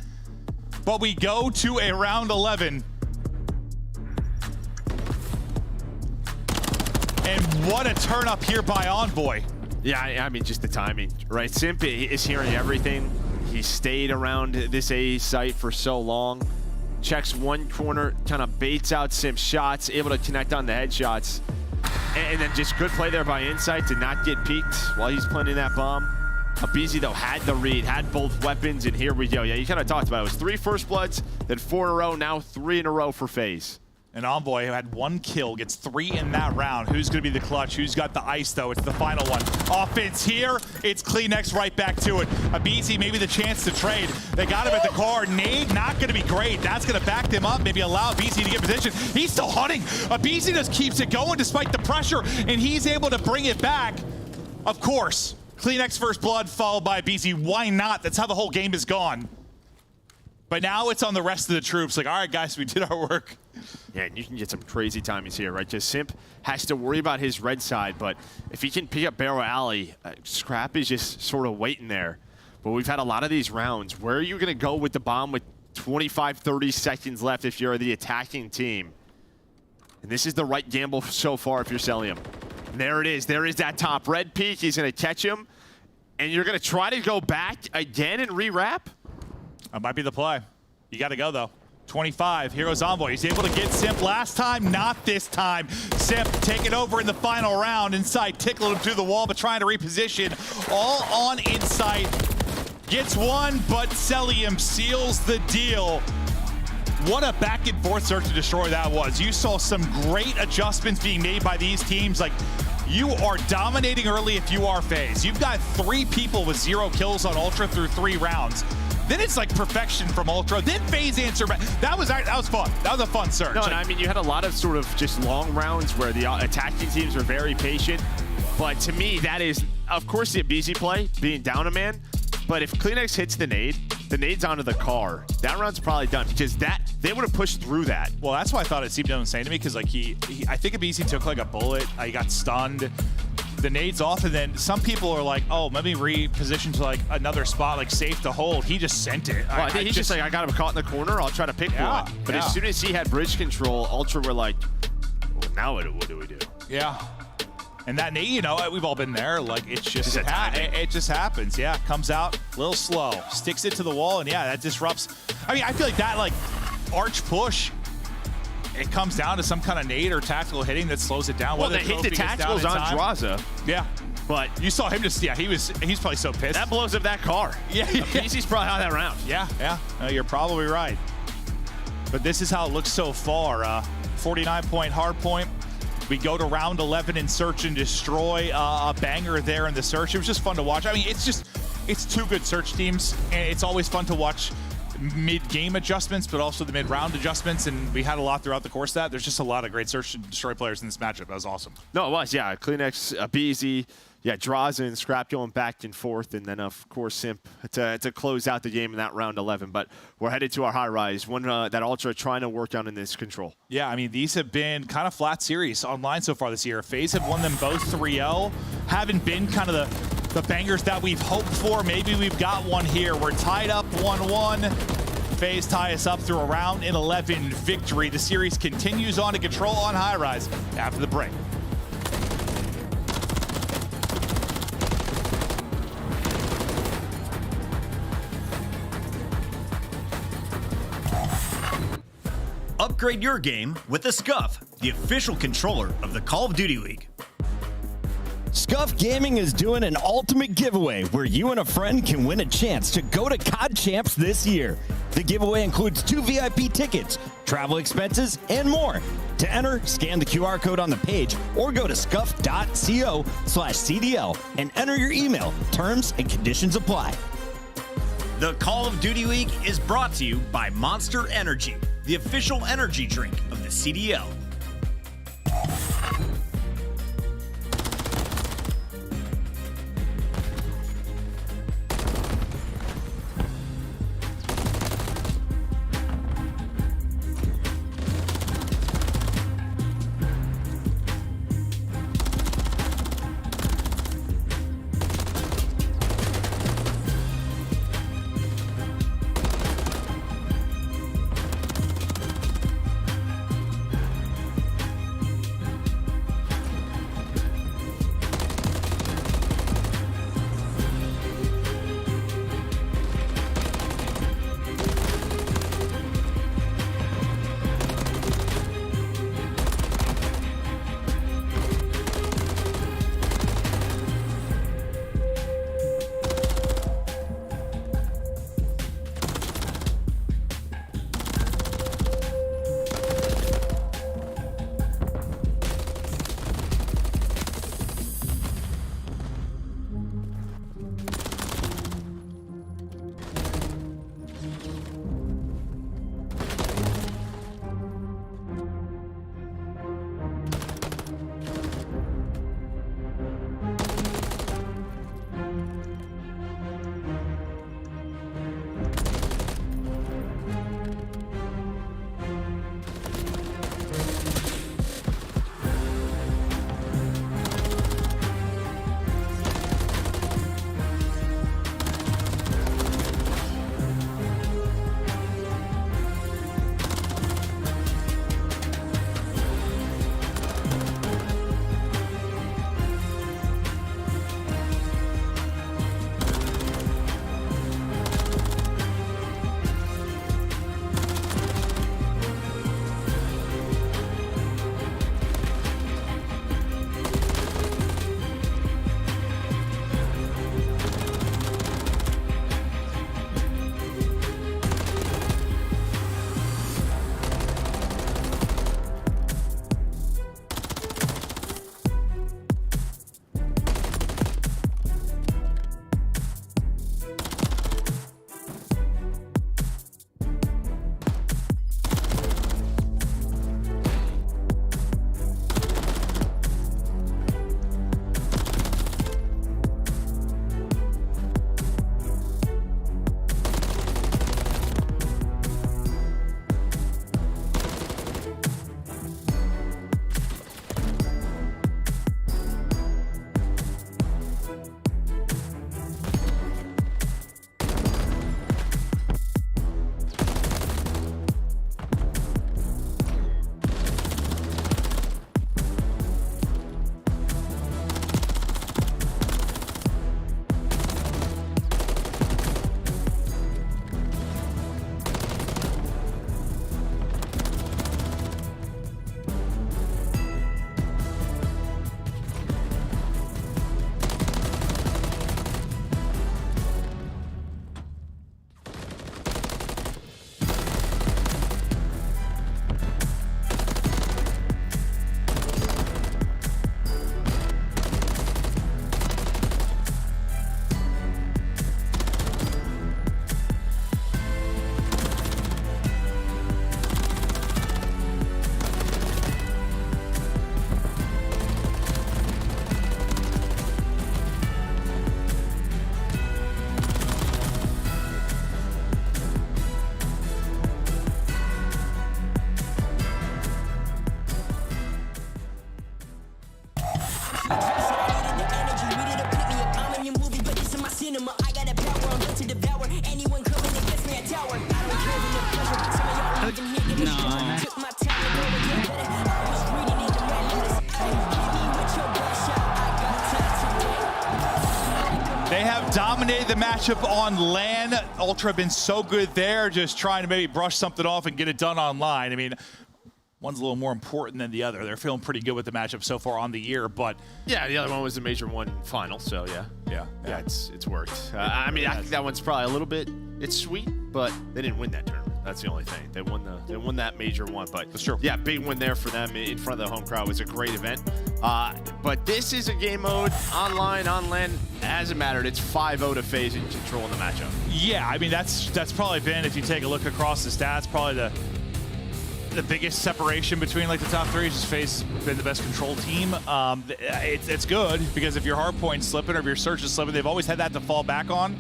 But we go to a round 11. And what a turn up here by Envoy. Yeah, I mean, just the timing, right? Simp is hearing everything. He stayed around this A site for so long. Checks one corner, kind of baits out Simp's shots, able to connect on the headshots. And then just good play there by Insight to not get peeked while he's planting that bomb. Abizi, though, had the read, had both weapons, and here we go. Yeah, you kind of talked about it. It was 3 first bloods, then 4 in a row, now 3 in a row for FaZe. And Envoy, who had 1 kill, gets 3 in that round. Who's going to be the clutch? Who's got the ice, though? It's the final one. Offense here. It's Kleenex right back to it. Abizi, maybe the chance to trade. They got him at the car. Nade, not going to be great. That's going to back them up. Maybe allow Abizi to get position. He's still hunting. Abizi just keeps it going despite the pressure, and he's able to bring it back. Of course, Kleenex first blood followed by Abizi. Why not? That's how the whole game is gone. But now it's on the rest of the troops. Like, all right, guys, we did our work. Yeah, and you can get some crazy timings here, right? Just Simp has to worry about his red side, but if he can pick up Barrow Alley, Scrap is just sort of waiting there. But we've had a lot of these rounds. Where are you going to go with the bomb with 25, 30 seconds left if you're the attacking team? And this is the right gamble so far if you're selling him. And there it is. There is that top red peak. He's going to catch him. And you're going to try to go back again and re-wrap? That might be the play. You got to go, though. 25, here goes Envoy. He's able to get Simp last time, not this time. Simp taking over in the final round. Insight tickled him through the wall, but trying to reposition. All on Insight. Gets one, but Celium seals the deal. What a back and forth search and destroy that was. You saw some great adjustments being made by these teams. Like, you are dominating early if you are FaZe. You've got 3 people with 0 kills on Ultra through 3 rounds. Then it's like perfection from Ultra. Then FaZe answer back. That was fun. That was a fun search. No, and I mean, you had a lot of sort of just long rounds where the attacking teams were very patient. But to me, that is, of course, the BZ play, being down a man. But if Kleenex hits the nade's onto the car. That round's probably done because they would have pushed through that. Well, that's why I thought it seemed insane to me, because like I think BZ took like a bullet. He got stunned. The nade's off, and then some people are like, oh, let me reposition to like another spot, like safe to hold. He just sent it. Well, I think he's just like, I got him caught in the corner. I'll try to pick one. But as soon as he had bridge control, Ultra were like, well, now what do we do? Yeah. And that nade, you know, we've all been there. Like, it's just it just happens. Yeah, comes out a little slow, sticks it to the wall, and yeah, that disrupts. I mean, I feel like that like arch push, it comes down to some kind of nade or tactical hitting that slows it down. Well, they hit the tacticals on Draza. Yeah. But you saw him just, he's probably so pissed. That blows up that car. Yeah. BZ's probably on that round. Yeah. You're probably right. But this is how it looks so far. 49-point hard point. We go to round 11 and search and destroy. A banger there in the search. It was just fun to watch. I mean, it's 2 good search teams, and it's always fun to watch mid-game adjustments, but also the mid-round adjustments, and we had a lot throughout the course of that. There's just a lot of great search and destroy players in this matchup. That was awesome. No, it was, yeah. Kleenex, BZ, Draza and Scrap going back and forth, and then, of course, Simp to close out the game in that round 11. But we're headed to our high rise, one that Ultra trying to work on in this control. Yeah, I mean, these have been kind of flat series online so far this year. FaZe have won them both 3-0. Haven't been kind of the bangers that we've hoped for. Maybe we've got one here. We're tied up 1-1. FaZe tie us up through a round in 11 victory. The series continues on to control on high rise after the break. Upgrade your game with the Scuff, the official controller of the Call of Duty League. Scuff Gaming is doing an ultimate giveaway where you and a friend can win a chance to go to COD Champs this year. The giveaway includes 2 VIP tickets, travel expenses, and more. To enter, scan the QR code on the page or go to scuff.co/CDL and enter your email. Terms and conditions apply. The Call of Duty League is brought to you by Monster Energy, the official energy drink of the CDL. cinema. I got a power, I'm built to devour anyone coming against me. A tower. I don't care when the pressure. Some of y'all even here get it. Took my time to go and get better. I was reading in the red letters. Hit me with your best shot. I got time today. They have dominated the matchup on LAN. Ultra have been so good there, just trying to maybe brush something off and get it done online. I mean, one's a little more important than the other. They're feeling pretty good with the matchup so far on the year, but Yeah, the other one was the Major 1 final, so yeah, it's worked. I mean, I think that one's probably a little bit. It's sweet, but they didn't win that tournament. That's the only thing. They won that Major 1, but sure. Yeah, big win there for them in front of the home crowd. It was a great event. But this is a game mode online on LAN. Hasn't mattered. It's 5-0 to FaZe in control in the matchup. yeah, I mean that's probably been, if you take a look across the stats, probably the biggest separation between like the top three is just FaZe has been the best control team. It's good because if your hard point's slipping or if your search is slipping, they've always had that to fall back on.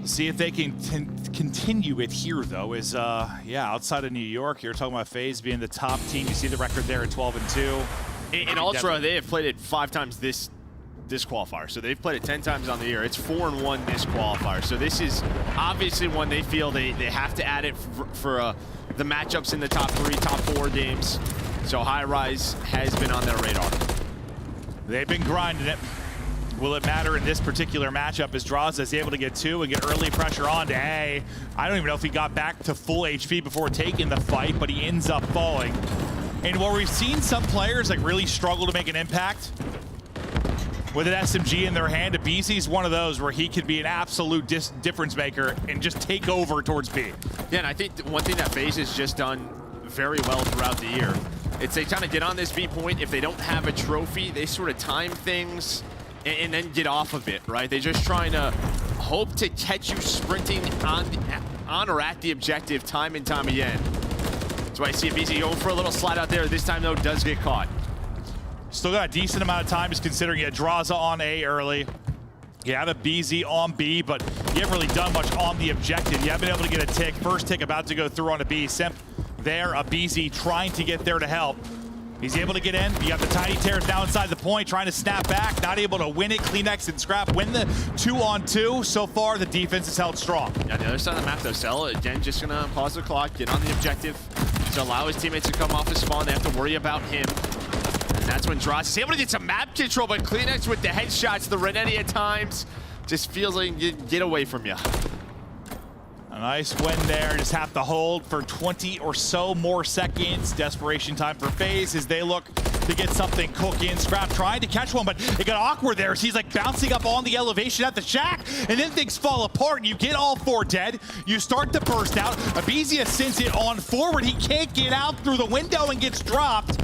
See if they can continue it here, though. Is yeah, outside of New York, you're talking about FaZe being the top team. You see the record there at 12-2. In Ultra, they have played it 5 times this qualifier, so they've played it 10 times on the year. It's 4-1 this qualifier, so this is obviously one they feel they have to add it for the matchups in the top 3, top 4 games. So High Rise has been on their radar. They've been grinding it. Will it matter in this particular matchup as Draza is able to get 2 and get early pressure on to A? I don't even know if he got back to full HP before taking the fight, but he ends up falling. And where we've seen some players like really struggle to make an impact with an SMG in their hand, BZ's one of those where he could be an absolute difference maker and just take over towards B. Yeah, and I think one thing that FaZe has just done very well throughout the year, it's they kind of get on this B point. If they don't have a trophy, they sort of time things and then get off of it, right? They're just trying to hope to catch you sprinting on or at the objective time and time again. That's why I see BZ going for a little slide out there. This time, though, does get caught. Still got a decent amount of time, just considering you had Draza on A early. You have a BZ on B, but you haven't really done much on the objective. You haven't been able to get a tick. First tick about to go through on a B. Simp there, a BZ trying to get there to help. He's able to get in. You got the Tiny Terrors now inside the point, trying to snap back, not able to win it. Kleenex and Scrap win the 2-on-2. So far, the defense is held strong. Yeah, the other side of the map, though, Cell, again, just going to pause the clock, get on the objective to allow his teammates to come off his spawn. They have to worry about him. And that's when Dross is able to get some map control, but Kleenex with the headshots, the Renetti at times, just feels like he can get away from you. A nice win there, just have to hold for 20 or so more seconds. Desperation time for FaZe as they look to get something cooking. Scrap trying to catch one, but it got awkward there as he's like bouncing up on the elevation at the shack, and then things fall apart. You get all 4 dead. You start to burst out. Abizia sends it on forward. He can't get out through the window and gets dropped.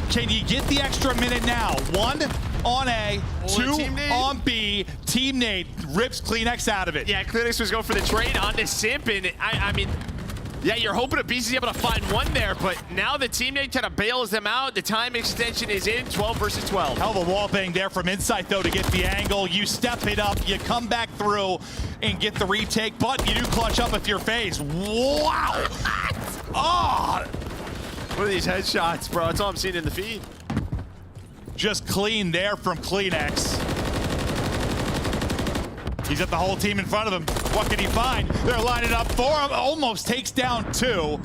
Can you get the extra minute now? 1 on A, 2 on B. Team Nate rips Kleenex out of it. Yeah, Kleenex was going for the trade onto Simp, and I mean, yeah, you're hoping BZ's able to find one there, but now the teammate kind of bails them out. The time extension is in, 12 versus 12. Hell of a wall bang there from Insight, though, to get the angle. You step it up, you come back through and get the retake, but you do clutch up if you're FaZe. Wow! Oh! What are these headshots, bro? That's all I'm seeing in the feed. Just clean there from Kleenex. He's got the whole team in front of him. What can he find? They're lining up for him. Almost takes down 2.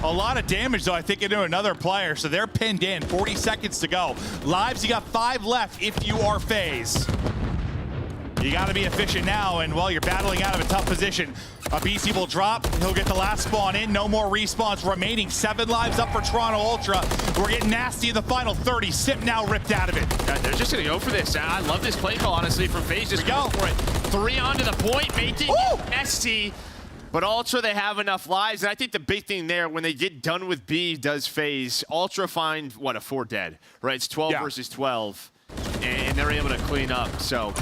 A lot of damage, though, I think, into another player. So they're pinned in. 40 seconds to go. Lives, you got 5 left if you are FaZe. You got to be efficient now, and while you're battling out of a tough position, a BC will drop. He'll get the last spawn in. No more respawns remaining. 7 lives up for Toronto Ultra. We're getting nasty in the final 30. Simp now ripped out of it. God, they're just going to go for this. I love this play call, honestly, from FaZe. Just go for it. 3 onto the point, making it messy. But Ultra, they have enough lives. And I think the big thing there, when they get done with B, does FaZe, Ultra find, what, a 4 dead, right? It's 12 versus 12. And they're able to clean up. So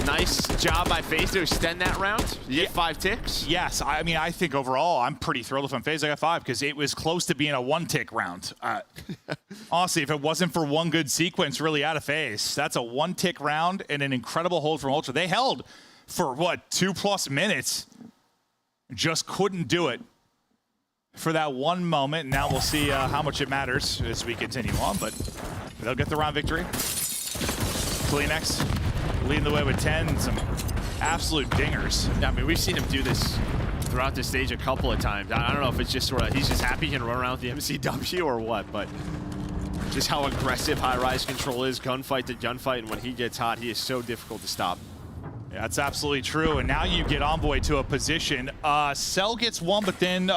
nice job by FaZe to extend that round. You get 5 ticks. Yes, I mean, I think overall, I'm pretty thrilled if I'm FaZe. I got 5 because it was close to being a 1-tick round. Honestly, if it wasn't for one good sequence really out of FaZe, that's a 1-tick round and an incredible hold from Ultra. They held for, what, 2+ minutes. Just couldn't do it for that one moment. Now we'll see how much it matters as we continue on, but they'll get the round victory. Kleenex leading the way with 10, some absolute dingers. Yeah, I mean, we've seen him do this throughout the stage a couple of times. I don't know if it's just sort of, he's just happy he can run around with the MCW or what, but just how aggressive high-rise control is, gunfight to gunfight, and when he gets hot, he is so difficult to stop. Yeah, that's absolutely true, and now you get Envoy to a position. Cell gets one, but then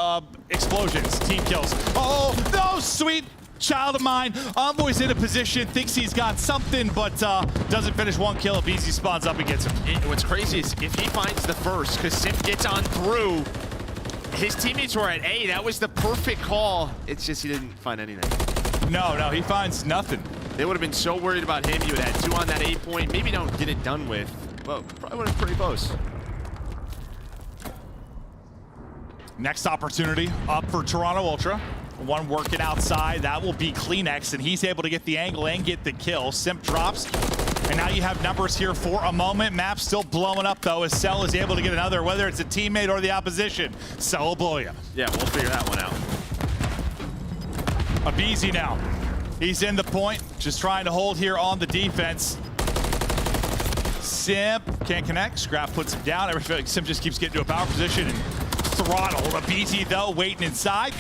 explosions, team kills. Oh, no, sweet child of mine. Envoy's in a position, thinks he's got something, but doesn't finish one kill. Beezy spawns up and gets him. What's crazy is if he finds the first, because Simp gets on through, his teammates were at A. That was the perfect call. It's just he didn't find anything. No, he finds nothing. They would have been so worried about him. You would have had 2 on that A point. Maybe don't get it done with, but probably would have been pretty close. Next opportunity up for Toronto Ultra. One working outside, that will be Kleenex, and he's able to get the angle and get the kill. Simp drops, and now you have numbers here for a moment. Map still blowing up, though, as Cell is able to get another, whether it's a teammate or the opposition. Cell will blow you. Yeah, we'll figure that one out. Abizi now. He's in the point, just trying to hold here on the defense. Simp can't connect. Scrap puts him down. Every like Simp just keeps getting to a power position and throttle. Abizi, though, waiting inside.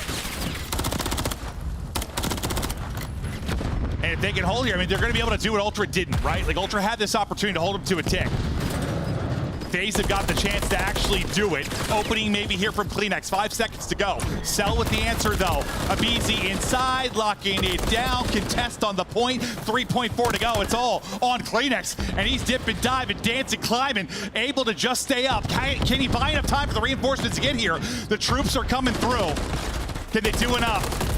And if they can hold here, I mean, they're going to be able to do what Ultra didn't, right? Like, Ultra had this opportunity to hold him to a tick. FaZe have got the chance to actually do it. Opening maybe here from Kleenex. 5 seconds to go. Cell with the answer, though. Abizi inside, locking it down. Contest on the point. 3.4 to go. It's all on Kleenex. And he's dipping, diving, dancing, climbing, able to just stay up. Can he buy enough time for the reinforcements to get here? The troops are coming through. Can they do enough?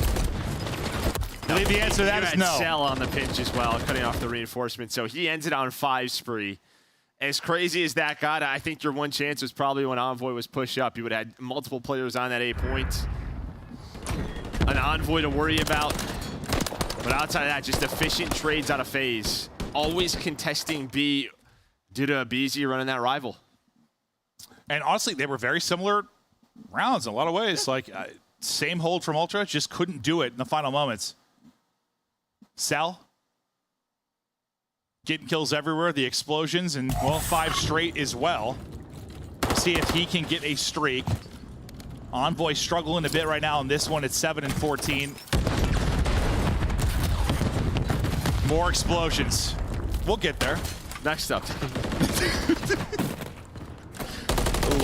I believe the answer to that is no. Cell on the pinch as well, cutting off the reinforcement. So he ends it on 5 spree. As crazy as that got, I think your one chance was probably when Envoy was pushed up. You would have had multiple players on that A point. An Envoy to worry about. But outside of that, just efficient trades out of FaZe. Always contesting B due to Abizi running that rival. And honestly, they were very similar rounds in a lot of ways. Like, same hold from Ultra, just couldn't do it in the final moments. Cell getting kills everywhere, the explosions, and, well, 5 straight as well. See if he can get a streak. Envoy struggling a bit right now on this one at 7 and 14. More explosions. We'll get there. Next up.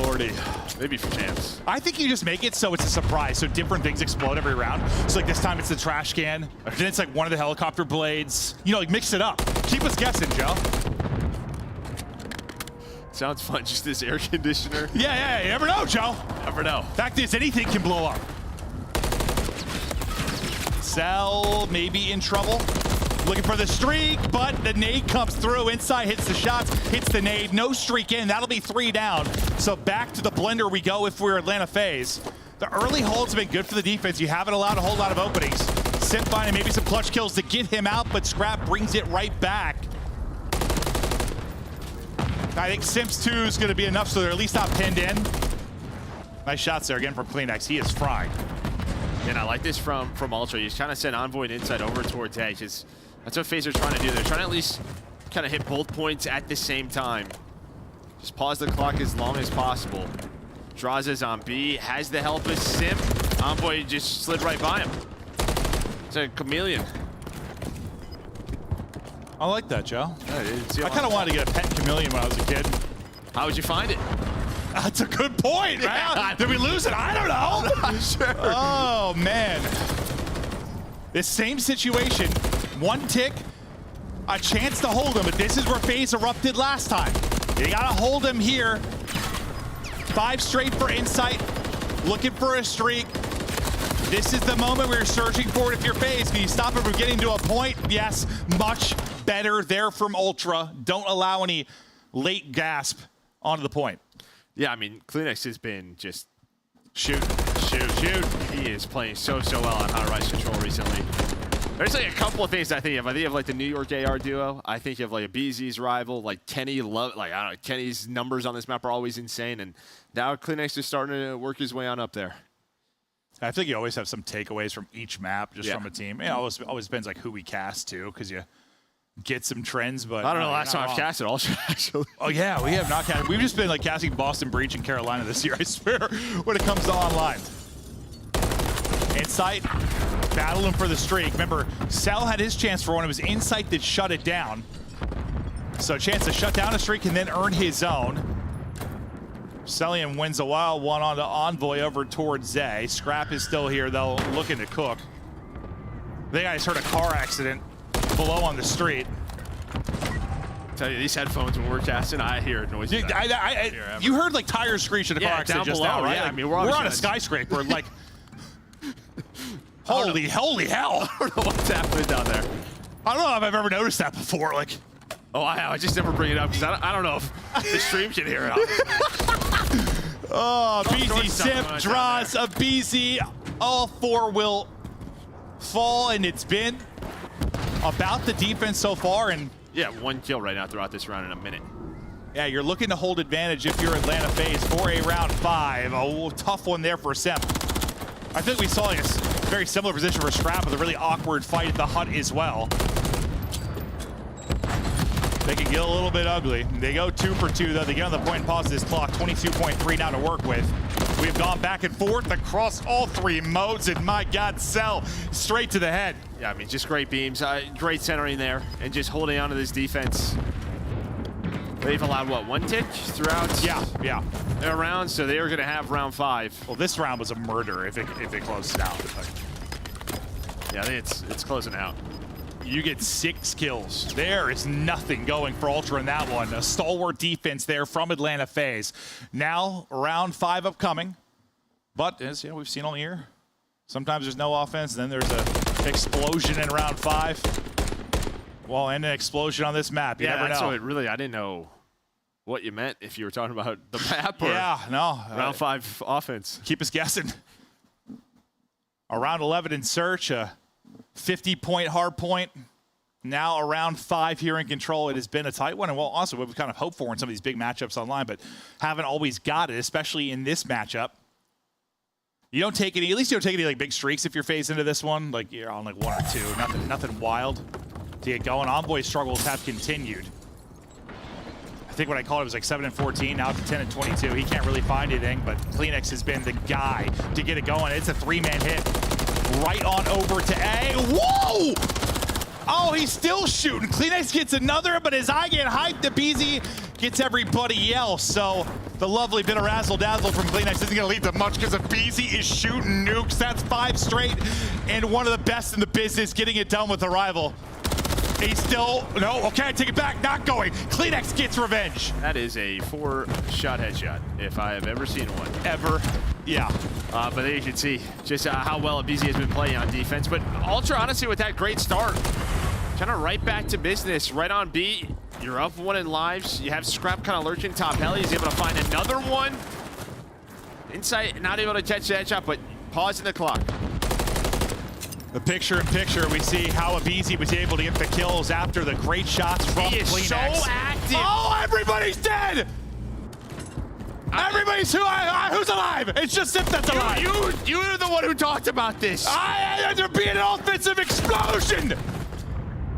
Lordy. Maybe for champs. I think you just make it so it's a surprise, so different things explode every round. So like this time it's the trash can, then it's like one of the helicopter blades. You know, like mix it up. Keep us guessing, Joe. Sounds fun, just this air conditioner. Yeah, you never know, Joe. Never know. Fact is, anything can blow up. Cell maybe in trouble. Looking for the streak, but the nade comes through. Inside hits the shots, hits the nade. No streak in. That'll be 3 down. So back to the blender we go if we're Atlanta FaZe. The early holds have been good for the defense. You haven't allowed a whole lot of openings. Simp finding maybe some clutch kills to get him out, but Scrap brings it right back. I think Simp's 2 is going to be enough, so they're at least not pinned in. Nice shots there again from Kleenex. He is fried. And I like this from Ultra. He's trying to send Envoy and inside over towards A. That's what FaZe are trying to do. They're trying to at least kind of hit both points at the same time. Just pause the clock as long as possible. Draza's on B, has the help of Simp. Envoy just slid right by him. It's a chameleon. I like that, Joe. Yeah, I kind of wanted to get a pet chameleon when I was a kid. How would you find it? That's a good point, man. Yeah. Did we lose it? I don't know. I'm not sure. Oh, man. This same situation, 1 tick, a chance to hold him, but this is where FaZe erupted last time. You gotta hold him here. 5 straight for Insight, looking for a streak. This is the moment where you're searching for it if you're FaZe. Can you stop him from getting to a point? Yes, much better there from Ultra. Don't allow any late gasp onto the point. Yeah, I mean, Kleenex has been just Shoot. He is playing so well on high-rise control recently. There's like a couple of things I think of. I think of like the New York AR duo. I think of like Abizi's rival, like Kenny. I don't know. Kenny's numbers on this map are always insane, and now Kleenex is starting to work his way on up there. I think you always have some takeaways from each map, just from a team. It always depends like who we cast too, because you get some trends, but I don't know. Last you're time not I've wrong. casted Ultra, actually. Oh yeah, we have not casted. We've just been like casting Boston Breach and Carolina this year, I swear, when it comes to online. Insight, battling for the streak. Remember, Sal had his chance for one. It was Insight that shut it down. So a chance to shut down a streak and then earn his own. Celian wins a wild one on to Envoy over towards Zay. Scrap is still here, though, looking to cook. They guys heard a car accident below on the street. Tell you, these headphones, when we're casting, I hear noises. You heard like tires screech in a car Yeah, accident down just below, now, right? yeah, Like, I mean, we're we're on a obviously- skyscraper, like, holy hell. I don't know what's happening down there. I don't know if I've ever noticed that before. Like, Oh, I have. I just never bring it up because I don't know if the stream can hear it. oh, BZ Jordan's Sip something right draws a BZ. All four will fall, and it's been about the defense so far. And Yeah, 1 kill right now throughout this round in a minute. yeah, you're looking to hold advantage if you're Atlanta FaZe for a round 5. A tough one there for Sim. I think we saw like a very similar position for Scrap with a really awkward fight at the hut as well. They can get a little bit ugly. They go 2 for 2, though. They get on the point and pause this clock. 22.3 now to work with. We've gone back and forth across all 3 modes, and my God, Cell straight to the head. Yeah, I mean, just great beams, great centering there, and just holding on to this defense. They've allowed, what, 1 tick throughout Yeah. their round, so they are going to have round 5. Well, this round was a murder if it closes out. Yeah, I think it's closing out. You get 6 kills. There is nothing going for Ultra in that one. A stalwart defense there from Atlanta FaZe. Now, round 5 upcoming. But as you know, we've seen all year, sometimes there's no offense, then there's a explosion in round 5. Well, and an explosion on this map. You never know. So it really, I didn't know what you meant if you were talking about the map or Yeah, no. round 5 offense. Keep us guessing. Around 11 in search, a 50-point hard point. Now around 5 here in control. It has been a tight one, and well, also what we kind of hope for in some of these big matchups online, but haven't always got it, especially in this matchup. You don't take any, at least you don't take any like big streaks if you're phased into this one. Like you're on like 1 or 2, nothing wild to get going. Envoy struggles have continued. I think what I called it was like 7 and 14, now to 10 and 22. He can't really find anything, but Kleenex has been the guy to get it going. It's a 3-man hit. Right on over to A. Whoa! Oh, he's still shooting. Kleenex gets another, but as I get hyped, the BZ gets everybody else. So the lovely bit of razzle-dazzle from Kleenex isn't going to lead to much because the BZ is shooting nukes. That's 5 straight, and one of the best in the business getting it done with the rival. He's still, no, okay, I take it back, not going. Kleenex gets revenge. That is a 4-shot headshot, if I have ever seen one. Ever, yeah. But there you can see just how well BZ has been playing on defense. But Ultra, honestly, with that great start, kind of right back to business, right on B. You're up 1 in lives. You have Scrap kind of lurching top heli. He's able to find another one. Insight not able to catch the headshot, but pausing the clock. The picture-in-picture, we see how BZ was able to get the kills after the great shots from He is Kleenex. so active. Oh, everybody's dead! Everybody's who's alive? It's just Sip that's alive. You're the one who talked about this. There being an offensive explosion!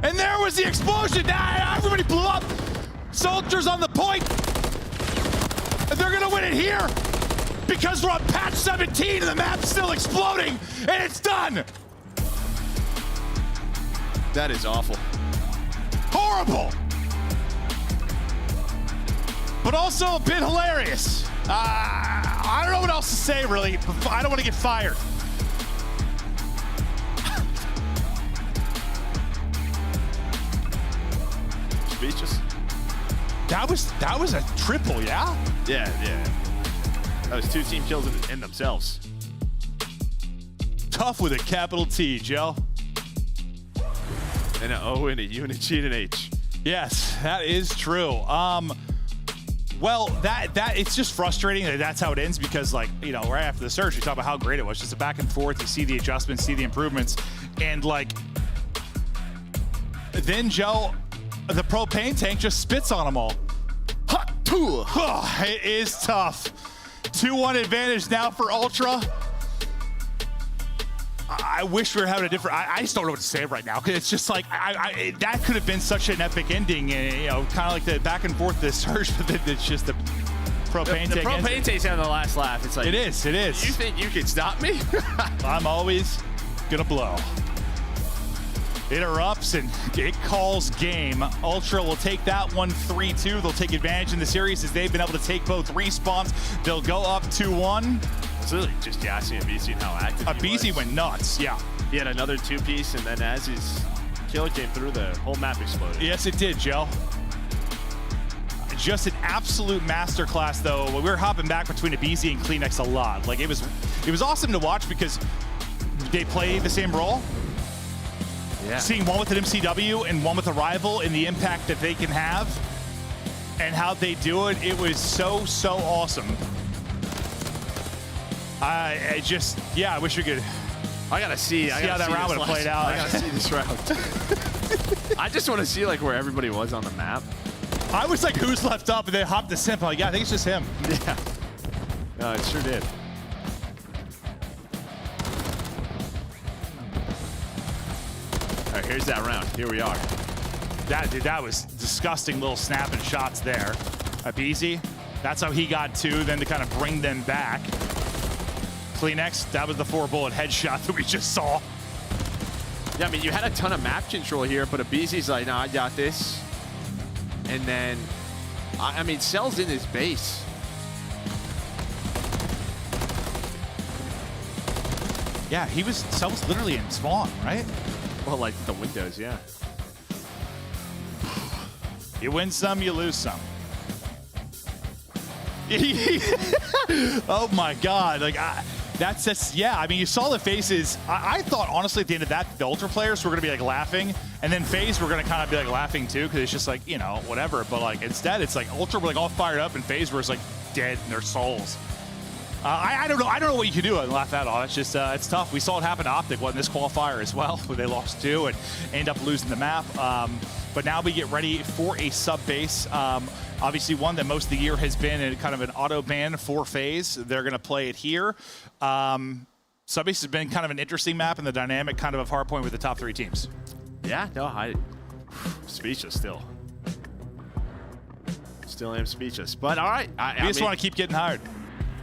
And there was the explosion. Everybody blew up. Soldiers on the point. And they're gonna win it here because we're on patch 17 and the map's still exploding, and it's done. That is awful. Horrible. But also a bit hilarious. I don't know what else to say, really. I don't want to get fired. Speechless. That was a triple, yeah? Yeah. That was 2 team kills in themselves. Tough with a capital T, Joe. And an O and a U and a G and an H. Yes, that is true. Well, that it's just frustrating that that's how it ends because, like, you know, right after the surge, we talk about how great it was. Just a back and forth. You see the adjustments, see the improvements, and like, then Joe, the propane tank just spits on them all. It is tough. 2-1 advantage now for Ultra. I wish we were having a different. I just don't know what to say right now because it's just like that could have been such an epic ending, and you know, kind of like the back and forth, the surge, but then it's just the propane The tank. propane tank's on the last lap. It's like It is. It is. You think you can stop me? I'm always gonna blow. It erupts and it calls game. Ultra will take that one 3-2. They'll take advantage in the series as they've been able to take both respawns. They'll go up 2-1. It's really just gassing Abizi and how active he Abizi was. went nuts, yeah. He had another 2-piece, and then as his kill came through, the whole map exploded. Yes, it did, Joe. Just an absolute masterclass, though. We were hopping back between Abizi and Kleenex a lot. Like it was awesome to watch because they play the same role. Yeah. Seeing one with an MCW and one with a rival and the impact that they can have and how they do it, it was so awesome. I wish we could I gotta see how that round would have played out. I gotta see this round. I just want to see like where everybody was on the map. I was like, who's left up? And they hopped the simp. I'm like, yeah, I think it's just him. Yeah. No, it sure did. All right, here's that round. Here we are. That was disgusting little snapping shots there. Abizi, that's how he got two, then to kind of bring them back. Kleenex, that was the 4-bullet headshot that we just saw. Yeah, I mean, you had a ton of map control here, but Abizi's like, nah, I got this. And then, I mean, Cell's in his base. Yeah, Cell was literally in spawn, right? Well, like the windows, yeah. You win some, you lose some. Oh my God, like that's just, yeah, I mean, you saw the faces. I thought, honestly, at the end of that, the Ultra players were going to be like laughing, and then FaZe were going to kind of be like laughing too, because it's just like, you know, whatever. But like instead, it's like Ultra were like all fired up, and FaZe was like dead in their souls. I don't know what you can do and laugh at all. It's just, it's tough. We saw it happen to Optic in this qualifier as well, where they lost 2 and end up losing the map. But now we get ready for a sub base. Obviously, one that most of the year has been in kind of an auto ban for FaZe. They're going to play it here. Sub base has been kind of an interesting map and the dynamic kind of hardpoint with the top 3 teams. Yeah, no, I speechless still. Still am speechless. But all right, We just want to keep getting hired.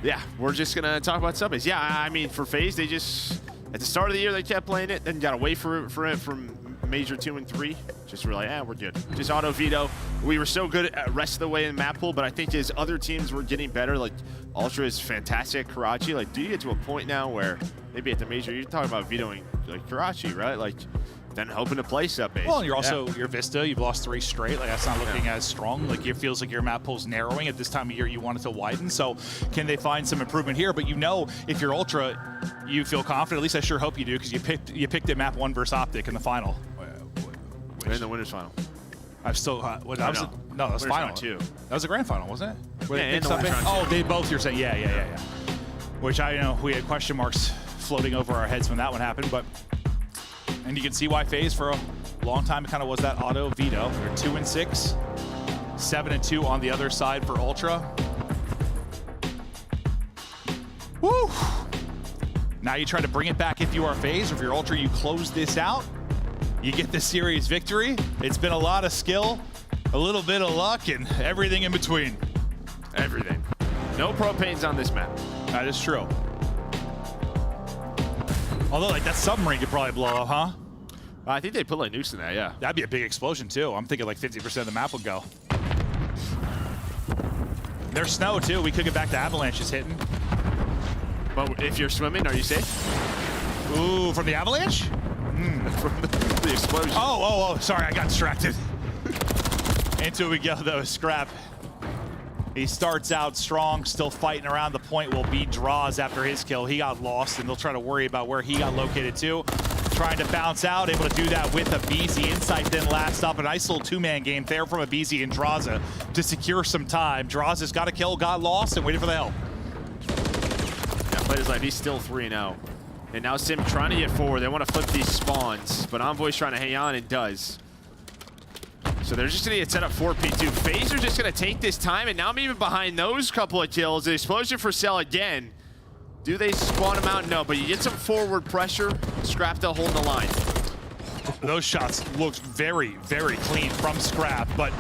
Yeah, we're just gonna talk about sub base. Yeah, I mean, for FaZe, they just at the start of the year they kept playing it, then got away for it from Major 2 and 3. Just were like, we're good. Just auto veto. We were so good at rest of the way in map pool, but I think as other teams were getting better, like Ultra is fantastic. Karachi, like, do you get to a point now where maybe at the Major you're talking about vetoing like Karachi, right? Like, then hoping to play sub base. Well, and you're also your Vista. You've lost 3 straight. Like that's not looking as strong. Like it feels like your map pool's narrowing at this time of year. You want it to widen. So can they find some improvement here? But you know, if you're Ultra, you feel confident. At least I sure hope you do, because you picked it map 1 versus Optic in the final. in the winners final. I've still that was that was final. Too. That was a grand final, wasn't it? Where Yeah, they in picked the winners something? round Oh, they both. You're saying yeah. Which I know we had question marks floating over our heads when that one happened, but and you can see why FaZe for a long time it kind of was that auto veto. They're 2-6, 7-2 on the other side for Ultra. Woo! Now you try to bring it back if you are FaZe, or if you're Ultra, you close this out. You get the series victory. It's been a lot of skill, a little bit of luck, and everything in between. Everything. No propanes on this map. That is true. Although, like, that submarine could probably blow up, huh? I think they put like nukes in that, yeah. That'd be a big explosion, too. I'm thinking like 50% of the map would go. There's snow, too. We could get back to avalanches hitting. But if you're swimming, are you safe? Ooh, from the avalanche? From the explosion. Oh, sorry, I got distracted. Into we go, though, Scrap. He starts out strong, still fighting around. The point will be Draws after his kill. He got lost, and they'll try to worry about where he got located too. Trying to bounce out, able to do that with Abizi. Insight then last up. A nice little 2-man game there from Abizi and Draza to secure some time. Draza's got a kill, got lost, and waited for the help. Yeah, played his life. He's still 3-0. And now Sim trying to get forward. They want to flip these spawns, but Envoy's trying to hang on and does. So they're just going to get set up for P2. FaZe are just going to take this time, and now I'm even behind those couple of kills. The explosion for Cell again. Do they spawn him out? No, but you get some forward pressure. Scrap still holding the line. Those shots looked very, very clean from Scrap, but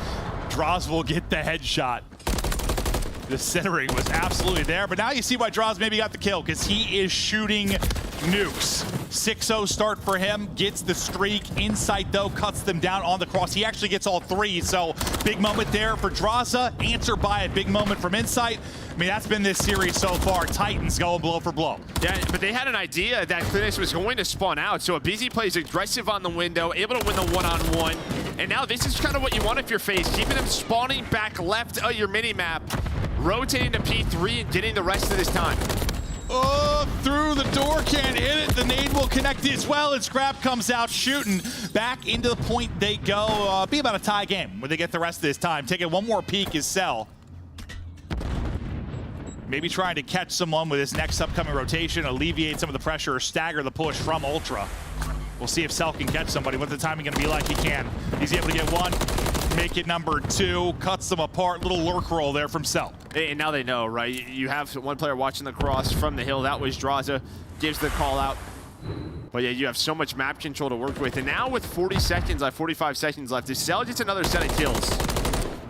Draws will get the headshot. The centering was absolutely there, but now you see why Draws maybe got the kill, because he is shooting nukes. 6-0 start for him, gets the streak. Insight, though, cuts them down on the cross. He actually gets all three, so big moment there for Draza. Answer by a big moment from Insight. I mean, that's been this series so far. Titans going blow for blow. Yeah, but they had an idea that Clinics was going to spawn out, so a busy plays aggressive on the window, able to win the one-on-one. And now this is kind of what you want if you're FaZe, keeping them spawning back left of your mini-map, rotating to P3 and getting the rest of this time. Oh, through the door, can't hit it. The nade will connect as well, and Scrap comes out shooting. Back into the point they go. Be about a tie game when they get the rest of this time. Taking one more peek is Cell. Maybe trying to catch someone with his next upcoming rotation, alleviate some of the pressure, or stagger the push from Ultra. We'll see if Cell can catch somebody. What's the timing going to be like? He can. He's able to get one, make it number two, cuts them apart. Little lurk roll there from Cell. And now they know, right? You have one player watching the cross from the hill. That was Draza, gives the call out. But yeah, you have so much map control to work with. And now with 40 seconds left, 45 seconds left, if Cell gets another set of kills,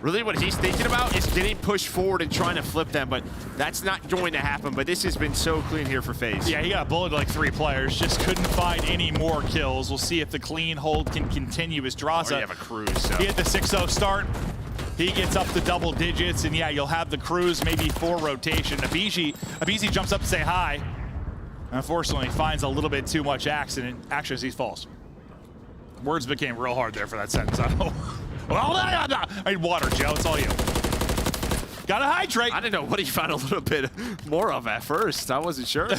really what he's thinking about is getting pushed forward and trying to flip them, but that's not going to happen. But this has been so clean here for FaZe. Yeah, he got bullied like 3 players, just couldn't find any more kills. We'll see if the clean hold can continue as Draza. You have a cruise. So. He had the 6-0 start. He gets up to double digits, and yeah, you'll have the cruise, maybe 4 rotation. Abizi jumps up to say hi. Unfortunately, finds a little bit too much action as he falls. Words became real hard there for that sentence. I need water, Joe. It's all you. Gotta hydrate. I didn't know what he found a little bit more of at first. I wasn't sure.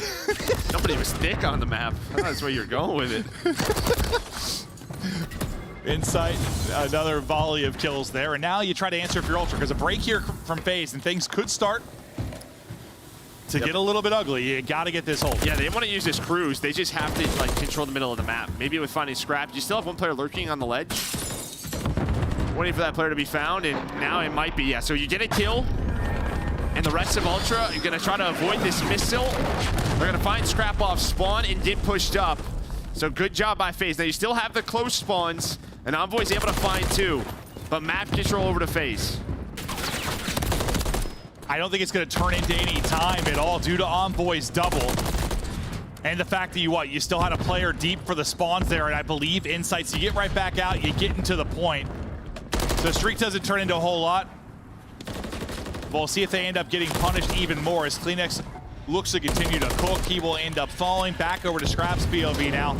Nobody was thick on the map. I thought that's where you're going with it. Insight, another volley of kills there. And now you try to answer if you're Ultra, because a break here from FaZe and things could start to get a little bit ugly. You gotta get this hold. Yeah, they want to use this cruise. They just have to like control the middle of the map. Maybe with finding Scrap. You still have one player lurking on the ledge, waiting for that player to be found, and now it might be. Yeah, so you get a kill, and the rest of Ultra are going to try to avoid this missile. They're going to find Scrap off spawn and get pushed up. So good job by FaZe. Now you still have the close spawns, and Envoy's able to find 2, but map control over to FaZe. I don't think it's going to turn into any time at all due to Envoy's double. And the fact that you still had a player deep for the spawns there, and I believe Insights, you get right back out, you get into the point. So streak doesn't turn into a whole lot. We'll see if they end up getting punished even more as Kleenex looks to continue to cook. He will end up falling back over to Scrap's POV now.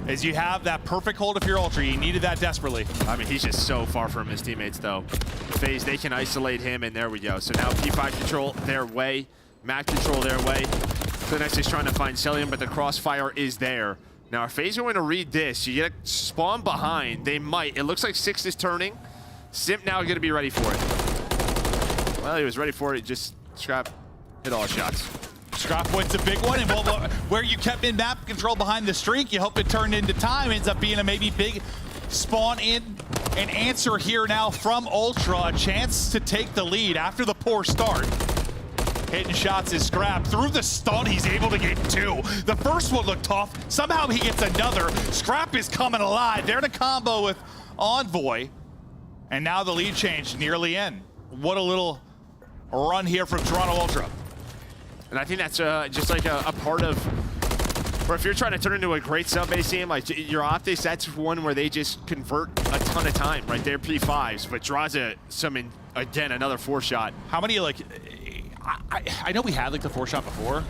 As you have that perfect hold if you're Ultra, you needed that desperately. I mean, he's just so far from his teammates, though. FaZe, they can isolate him, and there we go. So now P5 control their way, map control their way. Kleenex is trying to find Celium, but the crossfire is there. Now, if FaZe are going to read this, you get a spawn behind. They might. It looks like 6 is turning. Simp now going to be ready for it. Well, he was ready for it. Just Scrap hit all shots. Scrap wins a big one, and where you kept in map control behind the streak, you hope it turned into time. Ends up being a maybe big spawn in an answer here now from Ultra. A chance to take the lead after the poor start. Hitting shots is Scrap. Through the stun, he's able to get 2. The first one looked tough. Somehow he gets another. Scrap is coming alive. They're to combo with Envoy. And now the lead change nearly in. What a little run here from Toronto Ultra. And I think that's just like a part of, or if you're trying to turn into a great sub-base team, like your optics, that's one where they just convert a ton of time, right? They're P5s, but Draza summon, again, another 4-shot. How many, like, I know we had like the 4-shot before,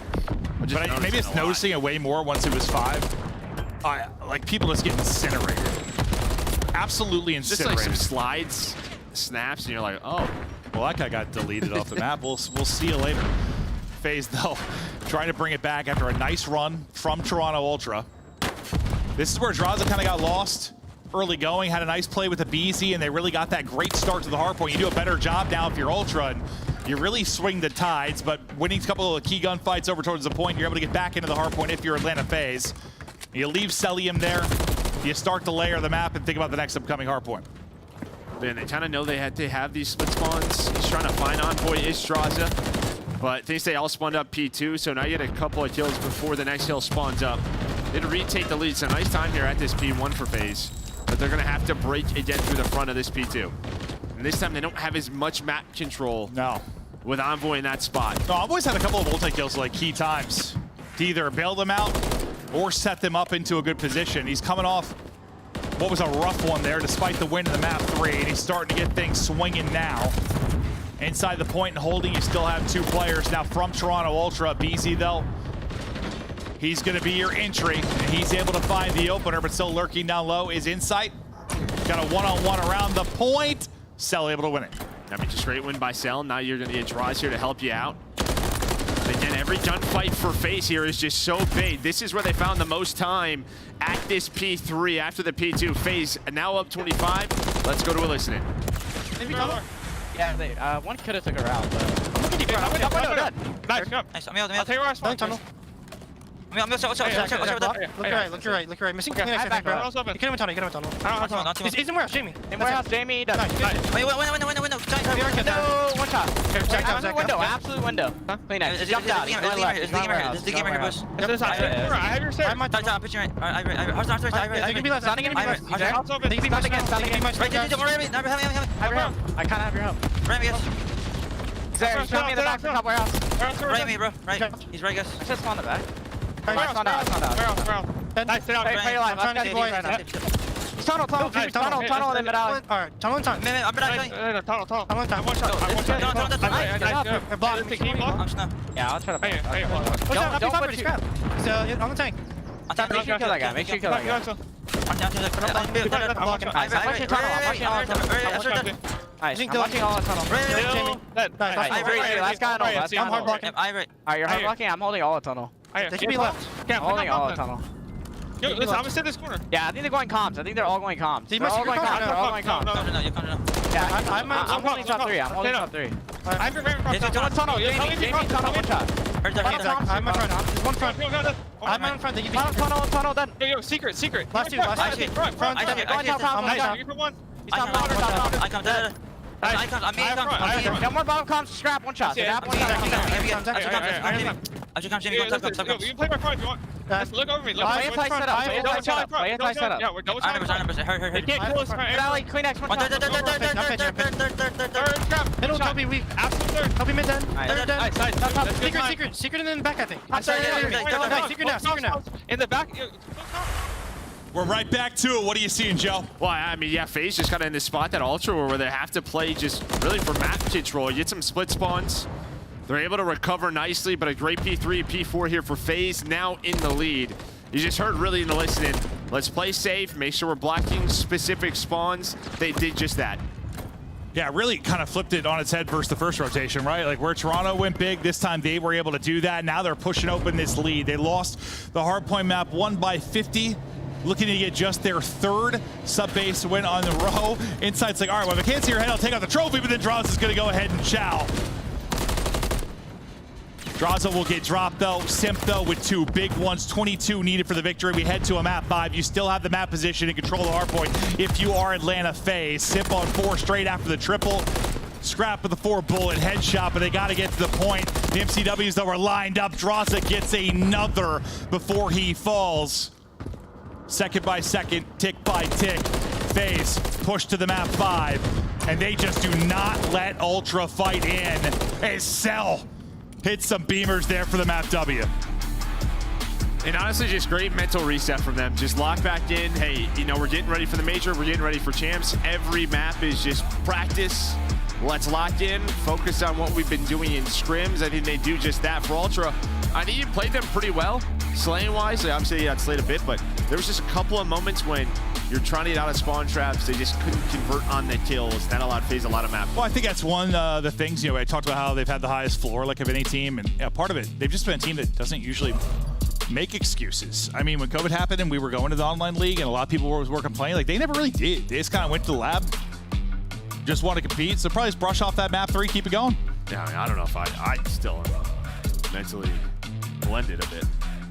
but maybe it's noticing it way more once it was 5. Like people just get incinerated. Absolutely incinerated. Just like some slides, snaps, and you're like, oh. Well, that guy got deleted off the map. We'll see you later. FaZe, though, trying to bring it back after a nice run from Toronto Ultra. This is where Draza kind of got lost early going, had a nice play with the BZ, and they really got that great start to the hard point. You do a better job now if you're Ultra, and you really swing the tides, but winning a couple of key gunfights over towards the point, you're able to get back into the hard point if you're Atlanta FaZe. You leave Celium there, you start to layer the map and think about the next upcoming hard point. Man, they kind of know they had to have these split spawns. He's trying to find Envoy is Draza. But things they all spawned up P2, so now you get a couple of kills before the next hill spawns up. It'll retake the lead. It's a nice time here at this P1 for FaZe, but they're going to have to break again through the front of this P2. And this time they don't have as much map control. No. With Envoy in that spot. No, Envoy's had a couple of multi-kills like key times to either bail them out or set them up into a good position. He's coming off what was a rough one there despite the win in the map 3, and he's starting to get things swinging now. Inside the point and holding, you still have 2 players now from Toronto Ultra. BZ though, he's gonna be your entry, and he's able to find the opener, but still lurking down low is Insight. Got a one-on-one around the point. Cell able to win it. I mean, just great win by Cell. Now you're gonna get Draws here to help you out. And again, every gunfight for FaZe here is just so big. This is where they found the most time at this P3 after the P2. FaZe now up 25. Let's go to a listening. Yeah, one could have took her out, but... Look at you, bro. Nice. I'll take where I spawned. Tunnel. Look your right. Missing clean, I think, bro. You can have a tunnel, He's in warehouse, Jamie. In warehouse, Jamie. Window. One shot. Window, absolute window. Clean it. Jumped out. He's going left. He's going warehouse. I have your stairs. I'm my tunnel. Pitching right. I can be left. They can be left. They can be again. I can't have your help. Show me in the back from top warehouse. Right me, bro. Right. He's right, guys. I just spawned it back. Nice, play your life. I'm trying to get boys. Tunnel in the middle. Alright, tunnel in time. I'm Tunnel in time. One shot. I'm snap. Yeah, I'll try to. Don't put it. He's on the tank. Make sure you kill that guy. Make sure you kill that guy. I'm down to the Nice. I'm watching all the tunnel. Last guy on all. I'm hard blocking. Alright, you're hard blocking. I'm holding all the tunnel. They should be left. I'm holding all the tunnel. Yo, listen, I'm gonna sit this corner. Yeah, I think they're going comms. I think they're all going comms. They're all going comms. Yeah, I'm holding top 3. I'm holding top 3. I'm tunnel. Jamie, tunnel, one shot. I'm in front. There's one front. I'm in front. They give me tunnel, then. Yo, secret. Last two. Front. He's top longer. Got more bottom comms. Scrap, one shot. I should come, Jamie. Go, top. You can play my front if you want. Just look over me. Play a tight setup. Yeah, we're double time. Hurt. They can't kill us from everywhere. Clean X, one shot. Third, scrap. Middle, Toby, weak. Absolute third. Toby mid then. Nice. Secret in the back, I think. Secret now. In the back. We're right back to it. What are you seeing, Joe? Well, I mean, yeah, FaZe just got in this spot that Ultra where they have to play just really for map control. You get some split spawns. They're able to recover nicely, but a great P3, P4 here for FaZe, now in the lead. You just heard really in the listening. Let's play safe, make sure we're blocking specific spawns. They did just that. Yeah, really kind of flipped it on its head versus the first rotation, right? Like where Toronto went big, this time they were able to do that. Now they're pushing open this lead. They lost the hardpoint map 1 by 50. Looking to get just their 3rd sub-base win on the row. Insight's like, all right, well, if I can't see your head, I'll take out the trophy, but then Draws is going to go ahead and chow. Draza will get dropped, though. Simp, though, with 2 big ones. 22 needed for the victory. We head to a map 5. You still have the map position and control the hardpoint if you are Atlanta FaZe. Simp on 4 straight after the triple. Scrap with the 4-bullet headshot, but they got to get to the point. The MCWs, though, are lined up. Draza gets another before he falls. Second by second, tick by tick. FaZe push to the map 5, and they just do not let Ultra fight in. As Cell hits some beamers there for the map W. And honestly, just great mental reset from them. Just lock back in. Hey, you know, we're getting ready for the major. We're getting ready for champs. Every map is just practice. Let's lock in, focus on what we've been doing in scrims. I think they do just that for Ultra. I think you played them pretty well, slaying-wise. Obviously, you got slayed a bit, but there was just a couple of moments when you're trying to get out of spawn traps. They just couldn't convert on the kills. That allowed FaZe a lot of map. Well, I think that's one of the things, you know, I talked about how they've had the highest floor like of any team, and part of it, they've just been a team that doesn't usually make excuses. I mean, when COVID happened and we were going to the online league and a lot of people were complaining, like they never really did. They just kind of went to the lab, just want to compete, so probably just brush off that map 3, keep it going. Yeah, I mean, I don't know if I still am mentally blended a bit.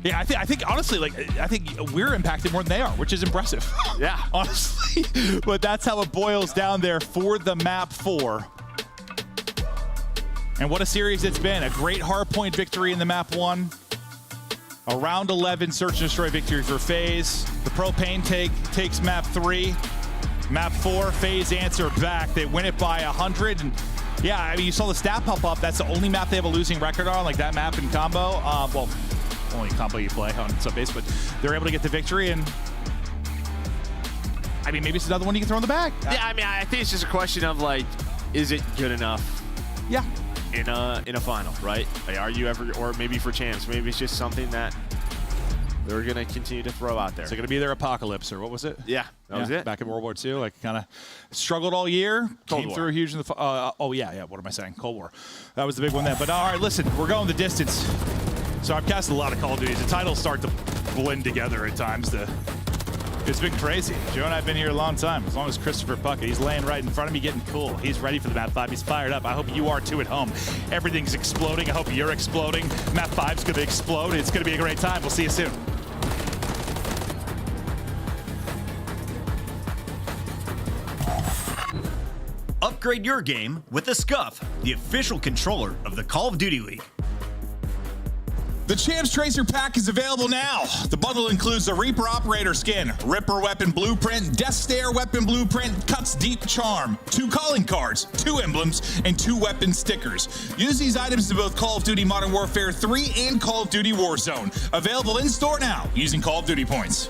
Yeah, I think honestly, like I think we're impacted more than they are, which is impressive. Yeah, honestly. But that's how it boils down there for the map 4. And what a series it's been. A great hardpoint victory in the map 1. A round 11 search and destroy victory for FaZe. The Propane takes map 3. Map 4, FaZe answer back. They win it by 100. And yeah, I mean, you saw the stat pop up. That's the only map they have a losing record on, like that map in combo. Well, only combo you play on sub-base, but they're able to get the victory. And I mean, maybe it's another one you can throw in the bag. Yeah, I mean, I think it's just a question of like, is it good enough? Yeah. In a final, right? Like, are you ever, or maybe for champs, maybe it's just something that they're gonna continue to throw out there. Is it gonna be their apocalypse, or what was it? Yeah, that was it. Back in World War II, like kind of struggled all year, Cold came War. through huge in the. Oh yeah. What am I saying? Cold War. That was the big one then. But all right, listen, we're going the distance. So I've casted a lot of Call of Duties. The titles start to blend together at times. It's been crazy. Joe and I have been here a long time. As long as Christopher Puckett, he's laying right in front of me getting cool. He's ready for the map 5. He's fired up. I hope you are too at home. Everything's exploding. I hope you're exploding. Map 5's going to explode. It's going to be a great time. We'll see you soon. Upgrade your game with the Scuff, the official controller of the Call of Duty League. The Champs Tracer Pack is available now. The bundle includes the Reaper Operator skin, Ripper Weapon Blueprint, Death Stare Weapon Blueprint, Cuts Deep Charm, 2 calling cards, 2 emblems, and 2 weapon stickers. Use these items in both Call of Duty Modern Warfare 3 and Call of Duty Warzone. Available in store now using Call of Duty points.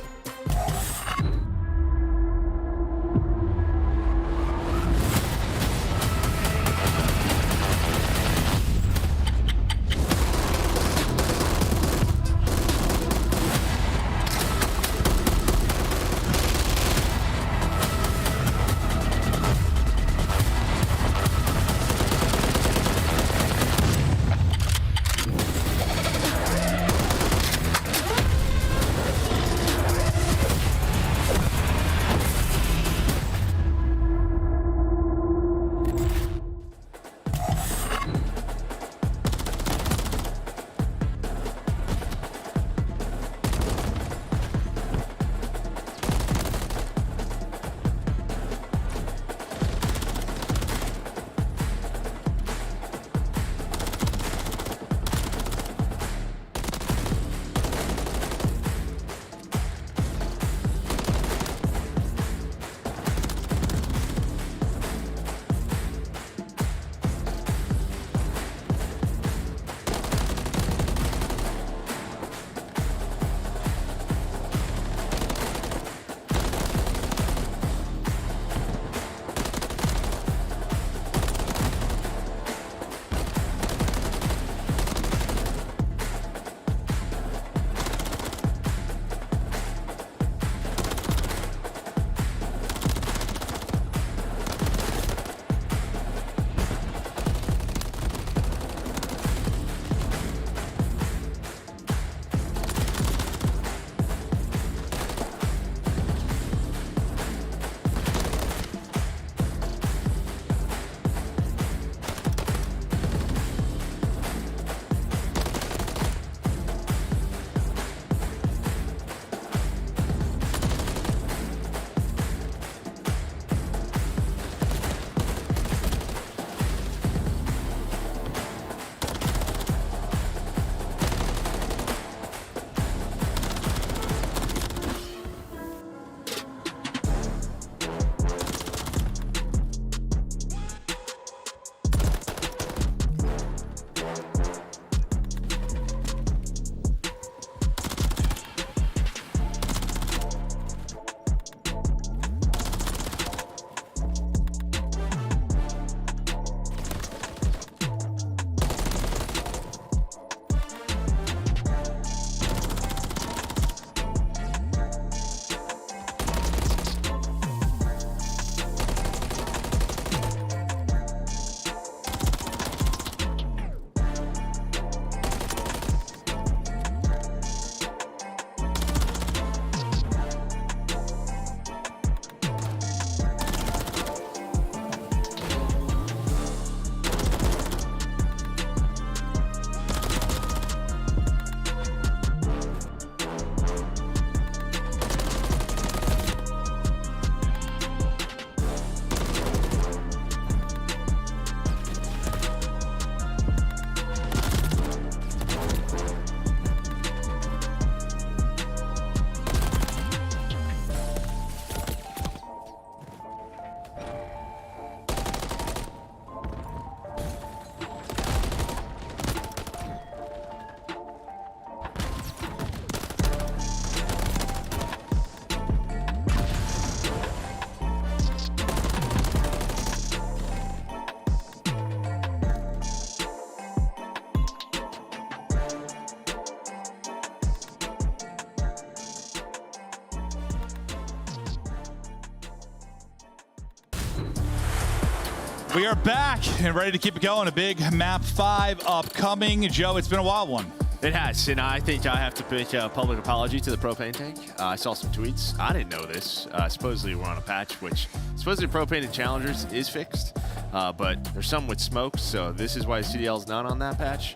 We are back and ready to keep it going. A big map 5 upcoming. Joe, it's been a wild one. It has, and I think I have to make a public apology to the propane tank. I saw some tweets. I didn't know this. Supposedly we're on a patch, which supposedly propane in challengers is fixed, but there's some with smoke, so this is why CDL's not on that patch.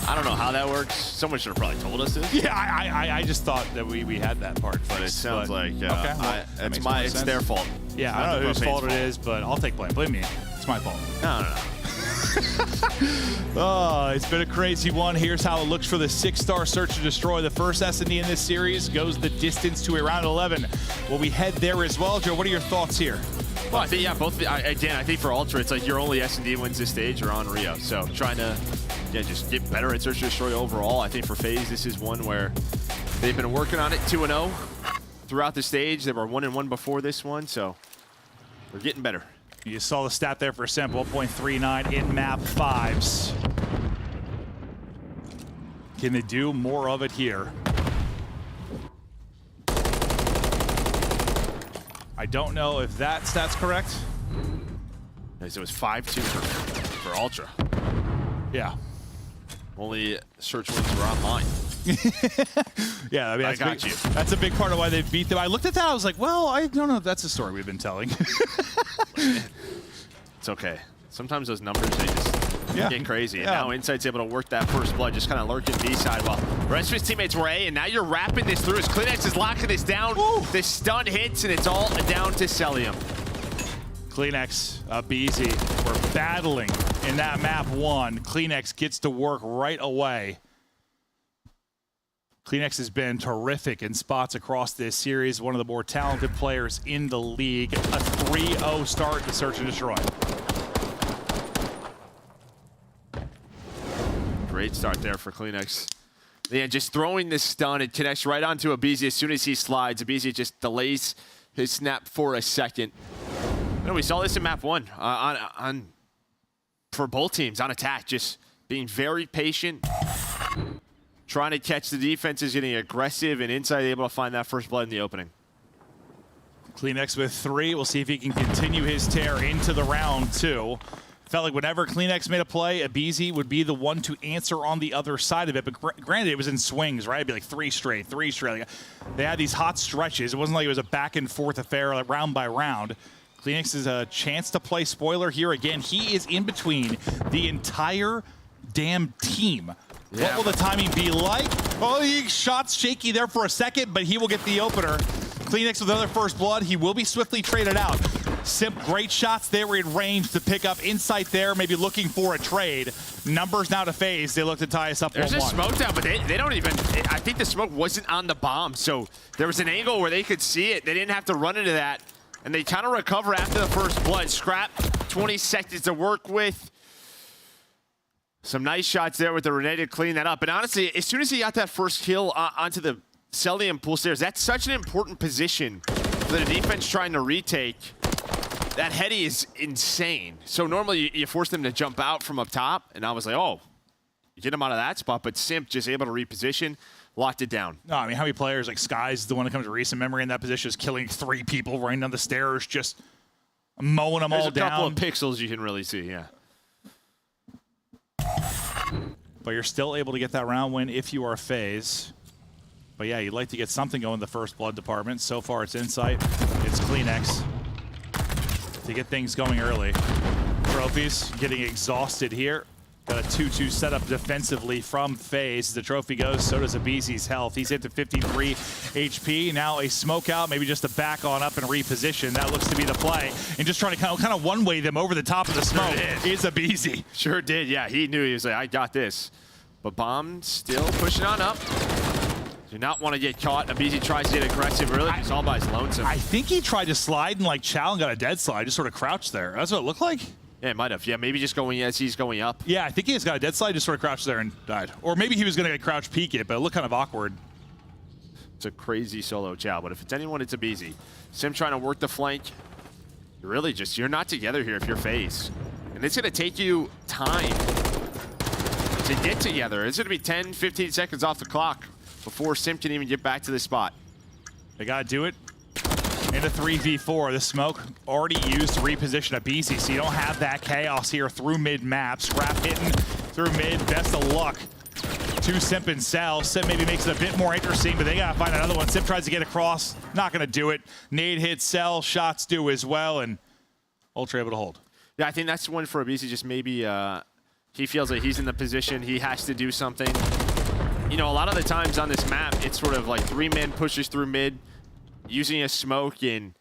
I don't know how that works. Someone should have probably told us this. Yeah, I just thought that we had that part. But it sounds like okay, well, it's their fault. Yeah, I don't know whose fault it is, but I'll take blame. Blame me. It's my fault. No. Oh, it's been a crazy one. Here's how it looks for the 6-star Search and Destroy. The first S&D in this series goes the distance to a round 11. Will we head there as well? Joe, what are your thoughts here? Well, I think, yeah, both. Again, I think for Ultra, it's like your only S&D wins this stage or on Rio. So trying to, just get better at Search and Destroy overall. I think for FaZe, this is one where they've been working on it 2-0 throughout the stage. They were 1-1 before this one, so we're getting better. You saw the stat there for Simp, 1.39 in map 5s. Can they do more of it here? I don't know if that stat's correct. It was 5-2 for Ultra. Yeah. Only Search wins were online. Yeah, I mean, that's a big part of why they beat them. I looked at that, I was like, well, I don't know if that's the story we've been telling. It's okay. Sometimes those numbers, they just get crazy. And now Insight's able to work that first blood, just kind of lurking B side while the rest of his teammates were A, and now you're wrapping this through as Kleenex is locking this down. Woo. The stun hits, and it's all down to Celium. Kleenex, BZ, we're battling in that map 1. Kleenex gets to work right away. Kleenex has been terrific in spots across this series. One of the more talented players in the league. A 3-0 start to Search and Destroy. Great start there for Kleenex. Yeah, just throwing this stun, it connects right onto Abizi as soon as he slides. Abizi just delays his snap for a second. We saw this in map 1 for both teams on attack, just being very patient. Trying to catch the defenses, getting aggressive, and Insight able to find that first blood in the opening. Kleenex with 3. We'll see if he can continue his tear into the round 2. Felt like whenever Kleenex made a play, Abizi would be the one to answer on the other side of it. But granted, it was in swings, right? It'd be like 3 straight. Like, they had these hot stretches. It wasn't like it was a back-and-forth affair, like round by round. Kleenex is a chance to play spoiler here again. He is in between the entire damn team. Yeah. What will the timing be like? Oh, he shot's shaky there for a second, but he will get the opener. Kleenex with another first blood. He will be swiftly traded out. Simp, great shots there in range to pick up Insight there, maybe looking for a trade. Numbers now to FaZe. They look to tie us up 1-1. There's a smoke down, but they don't even, I think the smoke wasn't on the bomb, so there was an angle where they could see it. They didn't have to run into that, and they kind of recover after the first blood. Scrap, 20 seconds to work with. Some nice shots there with the Renee to clean that up. And honestly, as soon as he got that first kill onto the Celium pool stairs, that's such an important position for the defense trying to retake. That heady is insane. So normally you force them to jump out from up top, and I was like, oh, you get him out of that spot, but Simp just able to reposition, locked it down. No, I mean, how many players, like Sky's the one that comes to recent memory in that position, is killing 3 people running down the stairs, just mowing them all down. There's a couple of pixels you can really see, yeah. But you're still able to get that round win if you are FaZe. But yeah, you'd like to get something going in the first blood department. So far, it's Insight. It's Kleenex to get things going early. Trophies getting exhausted here. Got a 2-2 setup defensively from FaZe. The trophy goes, so does Abizi's health. He's hit to 53 HP. Now a smoke out, maybe just a back on up and reposition. That looks to be the play. And just trying to kind of one-way them over the top of the smoke is Abizi. Sure did, yeah. He knew, he was like, I got this. But Bomb still pushing on up. Do not want to get caught. Abizi tries to get aggressive early. It's all by his lonesome. I think he tried to slide and like Chow and got a dead slide. Just sort of crouched there. That's what it looked like. Yeah, it might have. Yeah, maybe just going as he's going up. Yeah, I think he just got a dead slide, just sort of crouched there and died. Or maybe he was going to get crouch peek it, but it looked kind of awkward. It's a crazy solo Chow, but if it's anyone, it's Abizi. Sim trying to work the flank. Really just, you're not together here if you're FaZe. And it's going to take you time to get together. It's going to be 10, 15 seconds off the clock before Sim can even get back to the spot. They got to do it In a 3v4, the smoke already used to reposition a BZ, so you don't have that chaos here through mid-map. Scrap hitting through mid, best of luck to Simp and Cell. Simp maybe makes it a bit more interesting, but they gotta find another one. Simp tries to get across, not gonna do it. Nade hits Cell, shots do as well, and Ultra able to hold. Yeah, I think that's one for Abisi. Just maybe he feels like he's in the position, he has to do something. You know, a lot of the times on this map, it's sort of like 3-man pushes through mid, using a smoke, and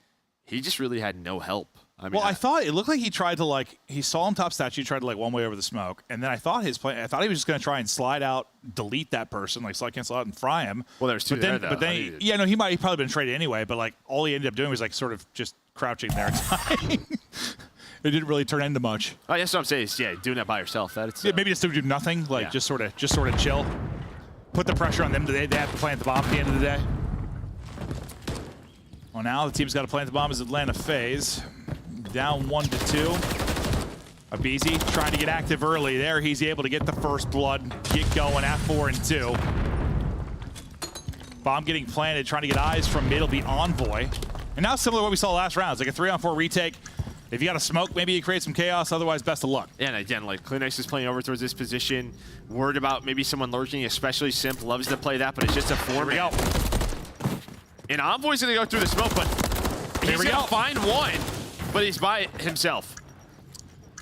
he just really had no help. I mean, well, I thought it looked like he tried to like, he saw him top statue, tried to like one way over the smoke, and then I thought his plan, I thought he was just going to try and slide out, delete that person, like slide cancel out and fry him. Well, there's two there, though. But then, yeah, no, he probably been traded anyway, but like all he ended up doing was like sort of just crouching there. It didn't really turn into much. Oh, that's what I'm saying. Is, yeah, doing that by yourself. That's yeah, maybe just to do nothing, like yeah. just sort of chill. Put the pressure on them. They have to plant the bomb at the end of the day. Well, now the team's got to plant the bomb as Atlanta FaZe. Down 1-2. Abisi trying to get active early there. He's able to get the first blood, get going at 4-2. Bomb getting planted, trying to get eyes from mid will be Envoy. And now similar to what we saw last round. It's like a 3-on-4 retake. If you got a smoke, maybe you create some chaos. Otherwise, best of luck. Yeah, and again, like Kleenex is playing over towards this position. Worried about maybe someone lurking, especially Simp loves to play that, but it's just a form. Here we go. And Envoy's gonna go through the smoke, but he's gonna find one, but he's by himself.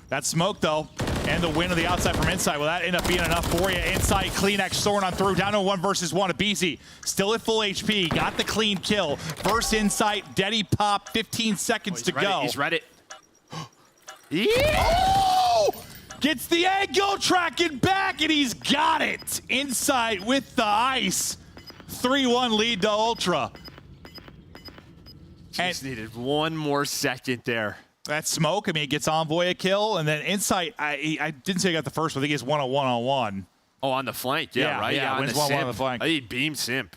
That smoke though, and the win of the outside from inside. Will that end up being enough for you? Inside, Kleenex soaring on through, down to 1 versus 1. Abisi still at full HP, got the clean kill. First insight, Deddy pop, 15 seconds to go. He's read it. Yeah! Oh! Gets the angle, tracking back, and he's got it. Insight with the ice. 3-1 lead to Ultra. Just needed one more second there. That smoke, I mean, it gets Envoy a kill, and then Insight, I didn't say he got the first one. I think he's 1-on-1-on-1. Oh, on the flank, yeah, right? Yeah, wins 1-1 on the flank. He beamed Simp.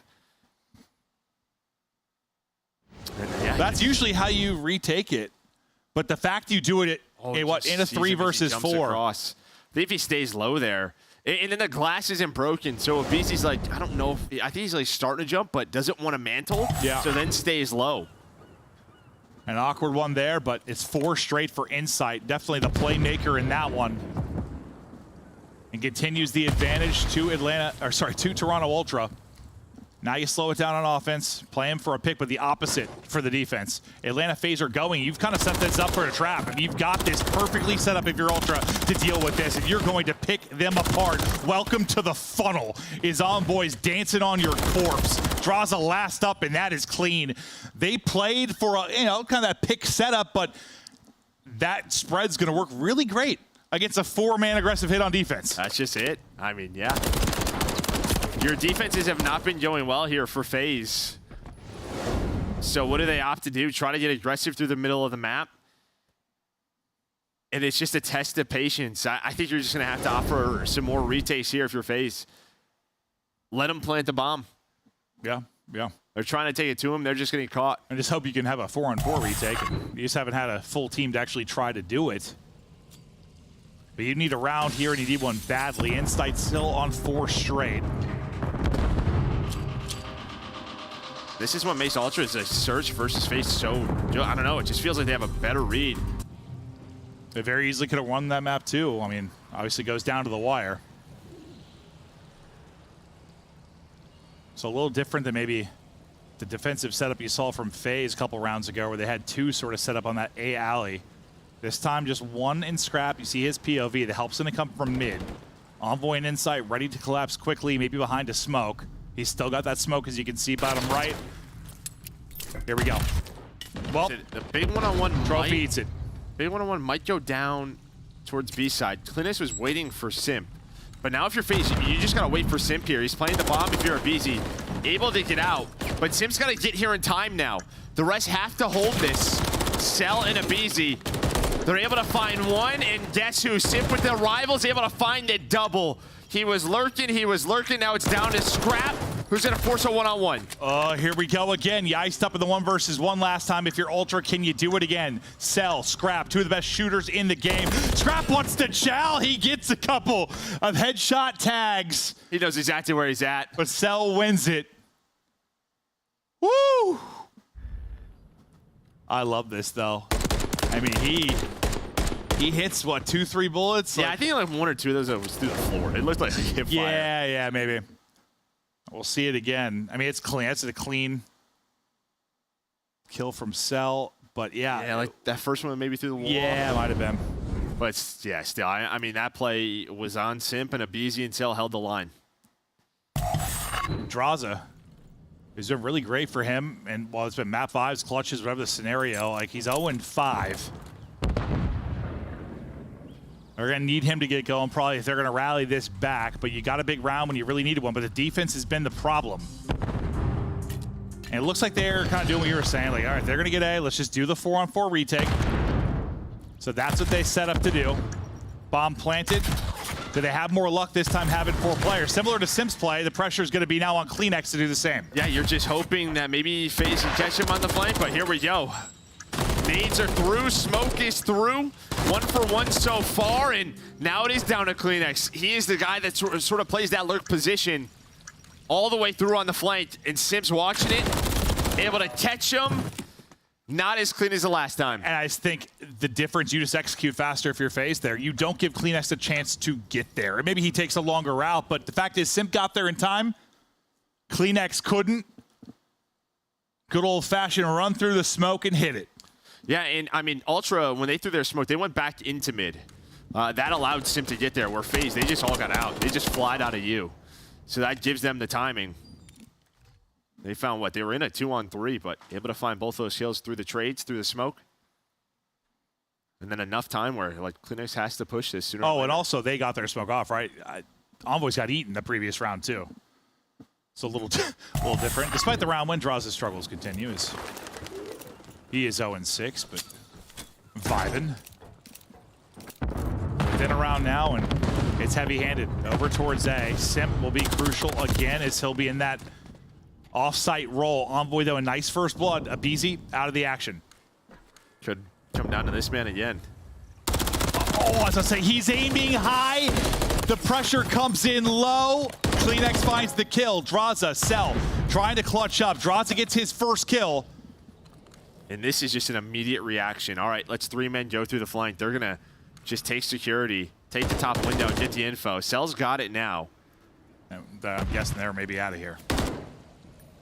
Yeah, that's usually how you retake it. But the fact you do it in a 3 versus 4. Across. I think if he stays low there, and then the glass isn't broken, so Abisi's like, I don't know, I think he's like starting to jump, but doesn't want to mantle, so then stays low. An awkward one there, but it's 4 straight for Insight. Definitely the playmaker in that one. And continues the advantage to to Toronto Ultra. Now you slow it down on offense, play him for a pick, but the opposite for the defense. Atlanta FaZe are going. You've kind of set this up for a trap, and you've got this perfectly set up if you're Ultra to deal with this. If you're going to pick them apart, welcome to the funnel. Is Envoy's dancing on your corpse. Draws a last up, and that is clean. They played for a, kind of that pick setup, but that spread's going to work really great against a 4-man aggressive hit on defense. That's just it. I mean, yeah. Your defenses have not been going well here for FaZe. So what do they opt to do? Try to get aggressive through the middle of the map? And it's just a test of patience. I think you're just going to have to offer some more retakes here if you're FaZe. Let them plant the bomb. Yeah. They're trying to take it to him. They're just getting caught. I just hope you can have a 4-on-4 retake. You just haven't had a full team to actually try to do it. But you need a round here, and you need one badly. Insight still on 4 straight. This is what makes Ultra's a Surge versus FaZe so, I don't know, it just feels like they have a better read. They very easily could have won that map too. I mean, obviously goes down to the wire. So a little different than maybe the defensive setup you saw from FaZe a couple rounds ago where they had 2 sort of set up on that A alley. This time just 1 in Scrap. You see his POV that helps him to come from mid. Envoy and Insight ready to collapse quickly, maybe behind a smoke. He's still got that smoke, as you can see bottom right. Here we go. Well, the big one-on-one trophy eats it. Big one-on-one might go down towards B side. Kleenex was waiting for Simp. But now if you're FaZe, you just gotta wait for Simp here. He's playing the bomb if you're a BZ. Able to get out, but Simp's gotta get here in time now. The rest have to hold this. Cell and a BZ. They're able to find one, and guess who? Simp with the rivals able to find a double. He was lurking, now it's down to Scrap. Who's gonna force a 1-on-1? Here we go again. You iced up in the 1 versus 1 last time. If you're Ultra, can you do it again? Cell, Scrap, 2 of the best shooters in the game. Scrap wants to chow. He gets a couple of headshot tags. He knows exactly where he's at. But Cell wins it. Woo! I love this, though. I mean, he hits, what, 2-3 bullets? Yeah, I think like 1 or 2 of those was through the floor. It looked like a hip fire. Yeah, maybe. We'll see it again. I mean, it's clean. That's a clean kill from Cell, but yeah. Yeah, like that first one maybe through the wall. Yeah, it might have been. But yeah, still, I mean, that play was on Simp, and Abizi and Cell held the line. Draza has been really great for him, and while it's been map 5s, clutches, whatever the scenario, like he's 0-5. They're going to need him to get going probably if they're going to rally this back, but you got a big round when you really needed one, but the defense has been the problem. And it looks like they're kind of doing what you were saying, like, all right, they're going to get A, let's just do the 4-on-4 retake. So that's what they set up to do. Bomb planted. Do they have more luck this time having 4 players? Similar to Sim's play, the pressure is going to be now on CleanX to do the same. Yeah, you're just hoping that maybe FaZe can catch him on the flank, but here we go. Nades are through, smoke is through. 1 for 1 so far, and now it is down to CleanX. He is the guy that sort of plays that lurk position all the way through on the flank, and Sim's watching it, able to catch him. Not as clean as the last time. And I just think the difference, you just execute faster if you're FaZe there. You don't give CleanX a chance to get there. And maybe he takes a longer route, but the fact is Simp got there in time. CleanX couldn't. Good old-fashioned run through the smoke and hit it. Yeah, and I mean, Ultra, when they threw their smoke, they went back into mid. That allowed Simp to get there, where FaZe, they just all got out. They just flied out of you. So that gives them the timing. They found what? They were in a 2-on-3, but able to find both those kills through the trades, through the smoke. And then enough time where, like, CleanX has to push this sooner or later. And also they got their smoke off, right? Envoys got eaten the previous round, too. It's a little different. Despite the round win, Draws' struggles continue. He is 0-6, but vibing. Within a round now, and it's heavy-handed. Over towards A. Simp will be crucial again as he'll be in that off-site role. Envoy, though, a nice first blood. Abizi out of the action. Could come down to this man again. Oh, as I say, he's aiming high. The pressure comes in low. CleanX finds the kill. Draza, Cell, trying to clutch up. Draza gets his first kill. And this is just an immediate reaction. All right, let's 3 men go through the flank. They're going to just take security, take the top window, and get the info. Cell's got it now. I'm guessing they're maybe out of here.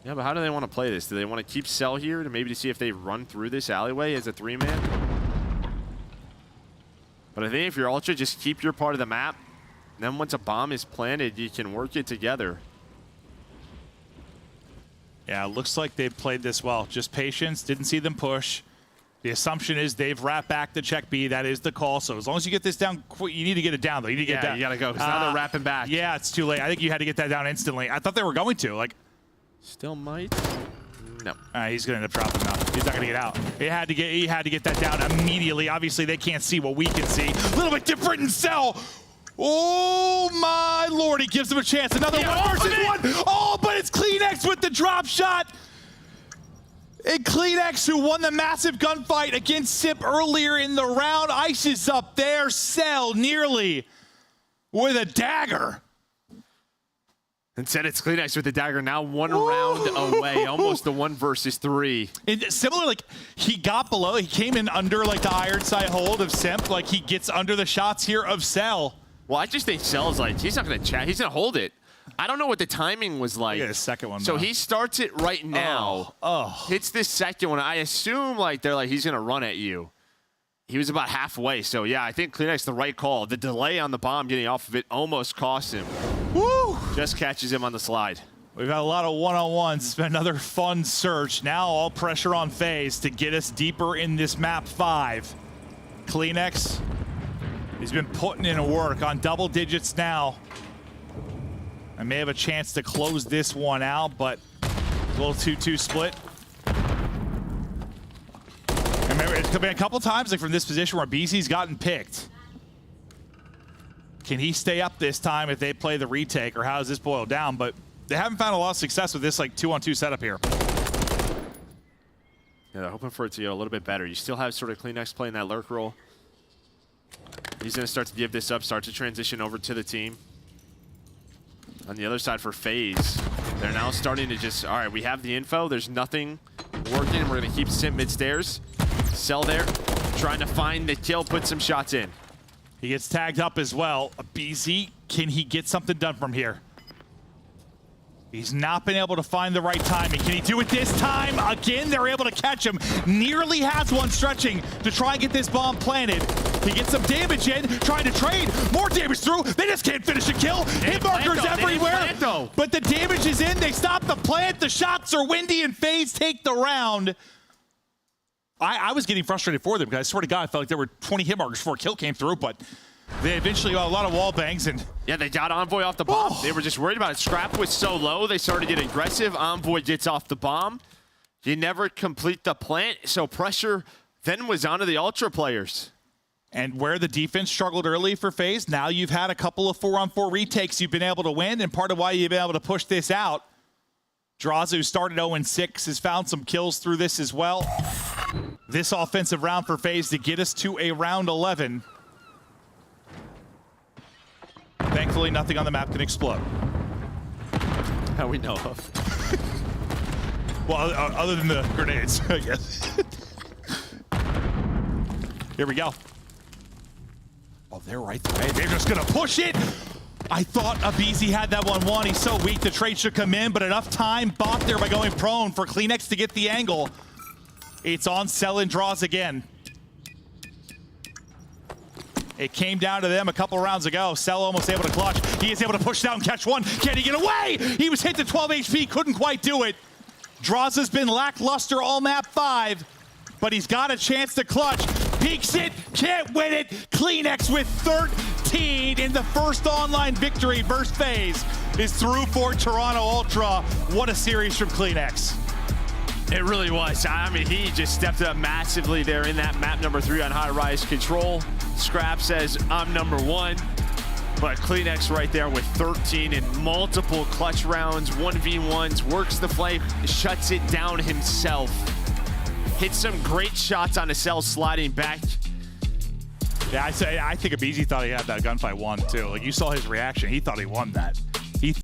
Yeah, but how do they want to play this? Do they want to keep Cell here to maybe to see if they run through this alleyway as a 3-man? But I think if you're Ultra, just keep your part of the map. And then once a bomb is planted, you can work it together. Yeah, it looks like they've played this well. Just patience, didn't see them push. The assumption is they've wrapped back to check B. That is the call. So as long as you get this down, you need to get it down, though. You need to get down. You got to go, because now they're wrapping back. Yeah, it's too late. I think you had to get that down instantly. I thought they were going to. Like, still might. No. He's going to end up dropping now. He's not going to get out. He had to get that down immediately. Obviously, they can't see what we can see. A little bit different in Cell. Oh, my Lord. He gives him a chance. Another 1 versus 1. Oh, but it's CleanX with the drop shot. And CleanX, who won the massive gunfight against Simp earlier in the round. Ice is up there. Cell nearly with a dagger. Instead, it's CleanX with the dagger, now 1 round away, almost the 1 versus 3. And similar, like, he got below, he came in under, like, the iron sight hold of Simp, like, he gets under the shots here of Cell. Well, I just think Cell's like, he's not going to chat, he's going to hold it. I don't know what the timing was like. Look at the second one, so though. he starts it right now. Hits this second one. I assume, like, they're like, he's going to run at you. He was about halfway, so yeah, I think CleanX the right call. The delay on the bomb getting off of it almost cost him. Woo! Just catches him on the slide. We've had a lot of one-on-ones. It's been another fun search. Now all pressure on FaZe to get us deeper in this map 5. CleanX, he's been putting in work on double digits now. I may have a chance to close this one out, but a little 2-2 split. Remember, it's been a couple times like from this position where BC's gotten picked. Can he stay up this time if they play the retake, or how does this boil down? But they haven't found a lot of success with this like 2-on-2 setup here. Yeah, they're hoping for it to go a little bit better. You still have sort of CleanX playing that lurk role. He's going to start to give this up, start to transition over to the team. On the other side for FaZe, they're now starting to just, all right, we have the info. There's nothing working, and we're going to keep Simp mid-stairs. Cell there, trying to find the kill, put some shots in. He gets tagged up as well. BZ, can he get something done from here? He's not been able to find the right timing. Can he do it this time? Again, they're able to catch him. Nearly has one stretching to try and get this bomb planted. He gets some damage in, trying to trade. More damage through. They just can't finish a kill. Hit markers everywhere. But the damage is in. They stop the plant. The shots are windy, and FaZe take the round. I was getting frustrated for them because I swear to God, I felt like there were 20 hit markers before a kill came through, but they eventually got a lot of wall bangs. And yeah, they got Envoy off the bomb. They were just worried about it. Scrap was so low, they started getting aggressive. Envoy gets off the bomb. You never complete the plant, so pressure then was onto the Ultra players. And where the defense struggled early for FaZe, now you've had a couple of 4-on-4 retakes you've been able to win, and part of why you've been able to push this out. Draza, who started 0-6, has found some kills through this as well. This offensive round for FaZe to get us to a round 11. Thankfully, nothing on the map can explode. That we know of. Well, other than the grenades, I guess. Here we go. Oh, they're right there. They're just going to push it. I thought Abizi had that 1-1. He's so weak, the trade should come in, but enough time bought there by going prone for Kleenex to get the angle. It's on Cell and Draws again. It came down to them a couple rounds ago. Cell almost able to clutch. He is able to push down and catch one. Can he get away? He was hit to 12 HP, couldn't quite do it. Draws has been lackluster all map 5, but he's got a chance to clutch. Peeks it, can't win it. Kleenex with 13 in the first online victory versus FaZe is through for Toronto Ultra. What a series from Kleenex. It really was. I mean, he just stepped up massively there in that map number 3 on high rise control. Scrap says, I'm number 1. But Kleenex right there with 13 in multiple clutch rounds, 1v1s, works the flank, shuts it down himself. Hits some great shots on the Cell sliding back. Yeah, I think Abizi thought he had that gunfight won too. Like, you saw his reaction. He thought he won that.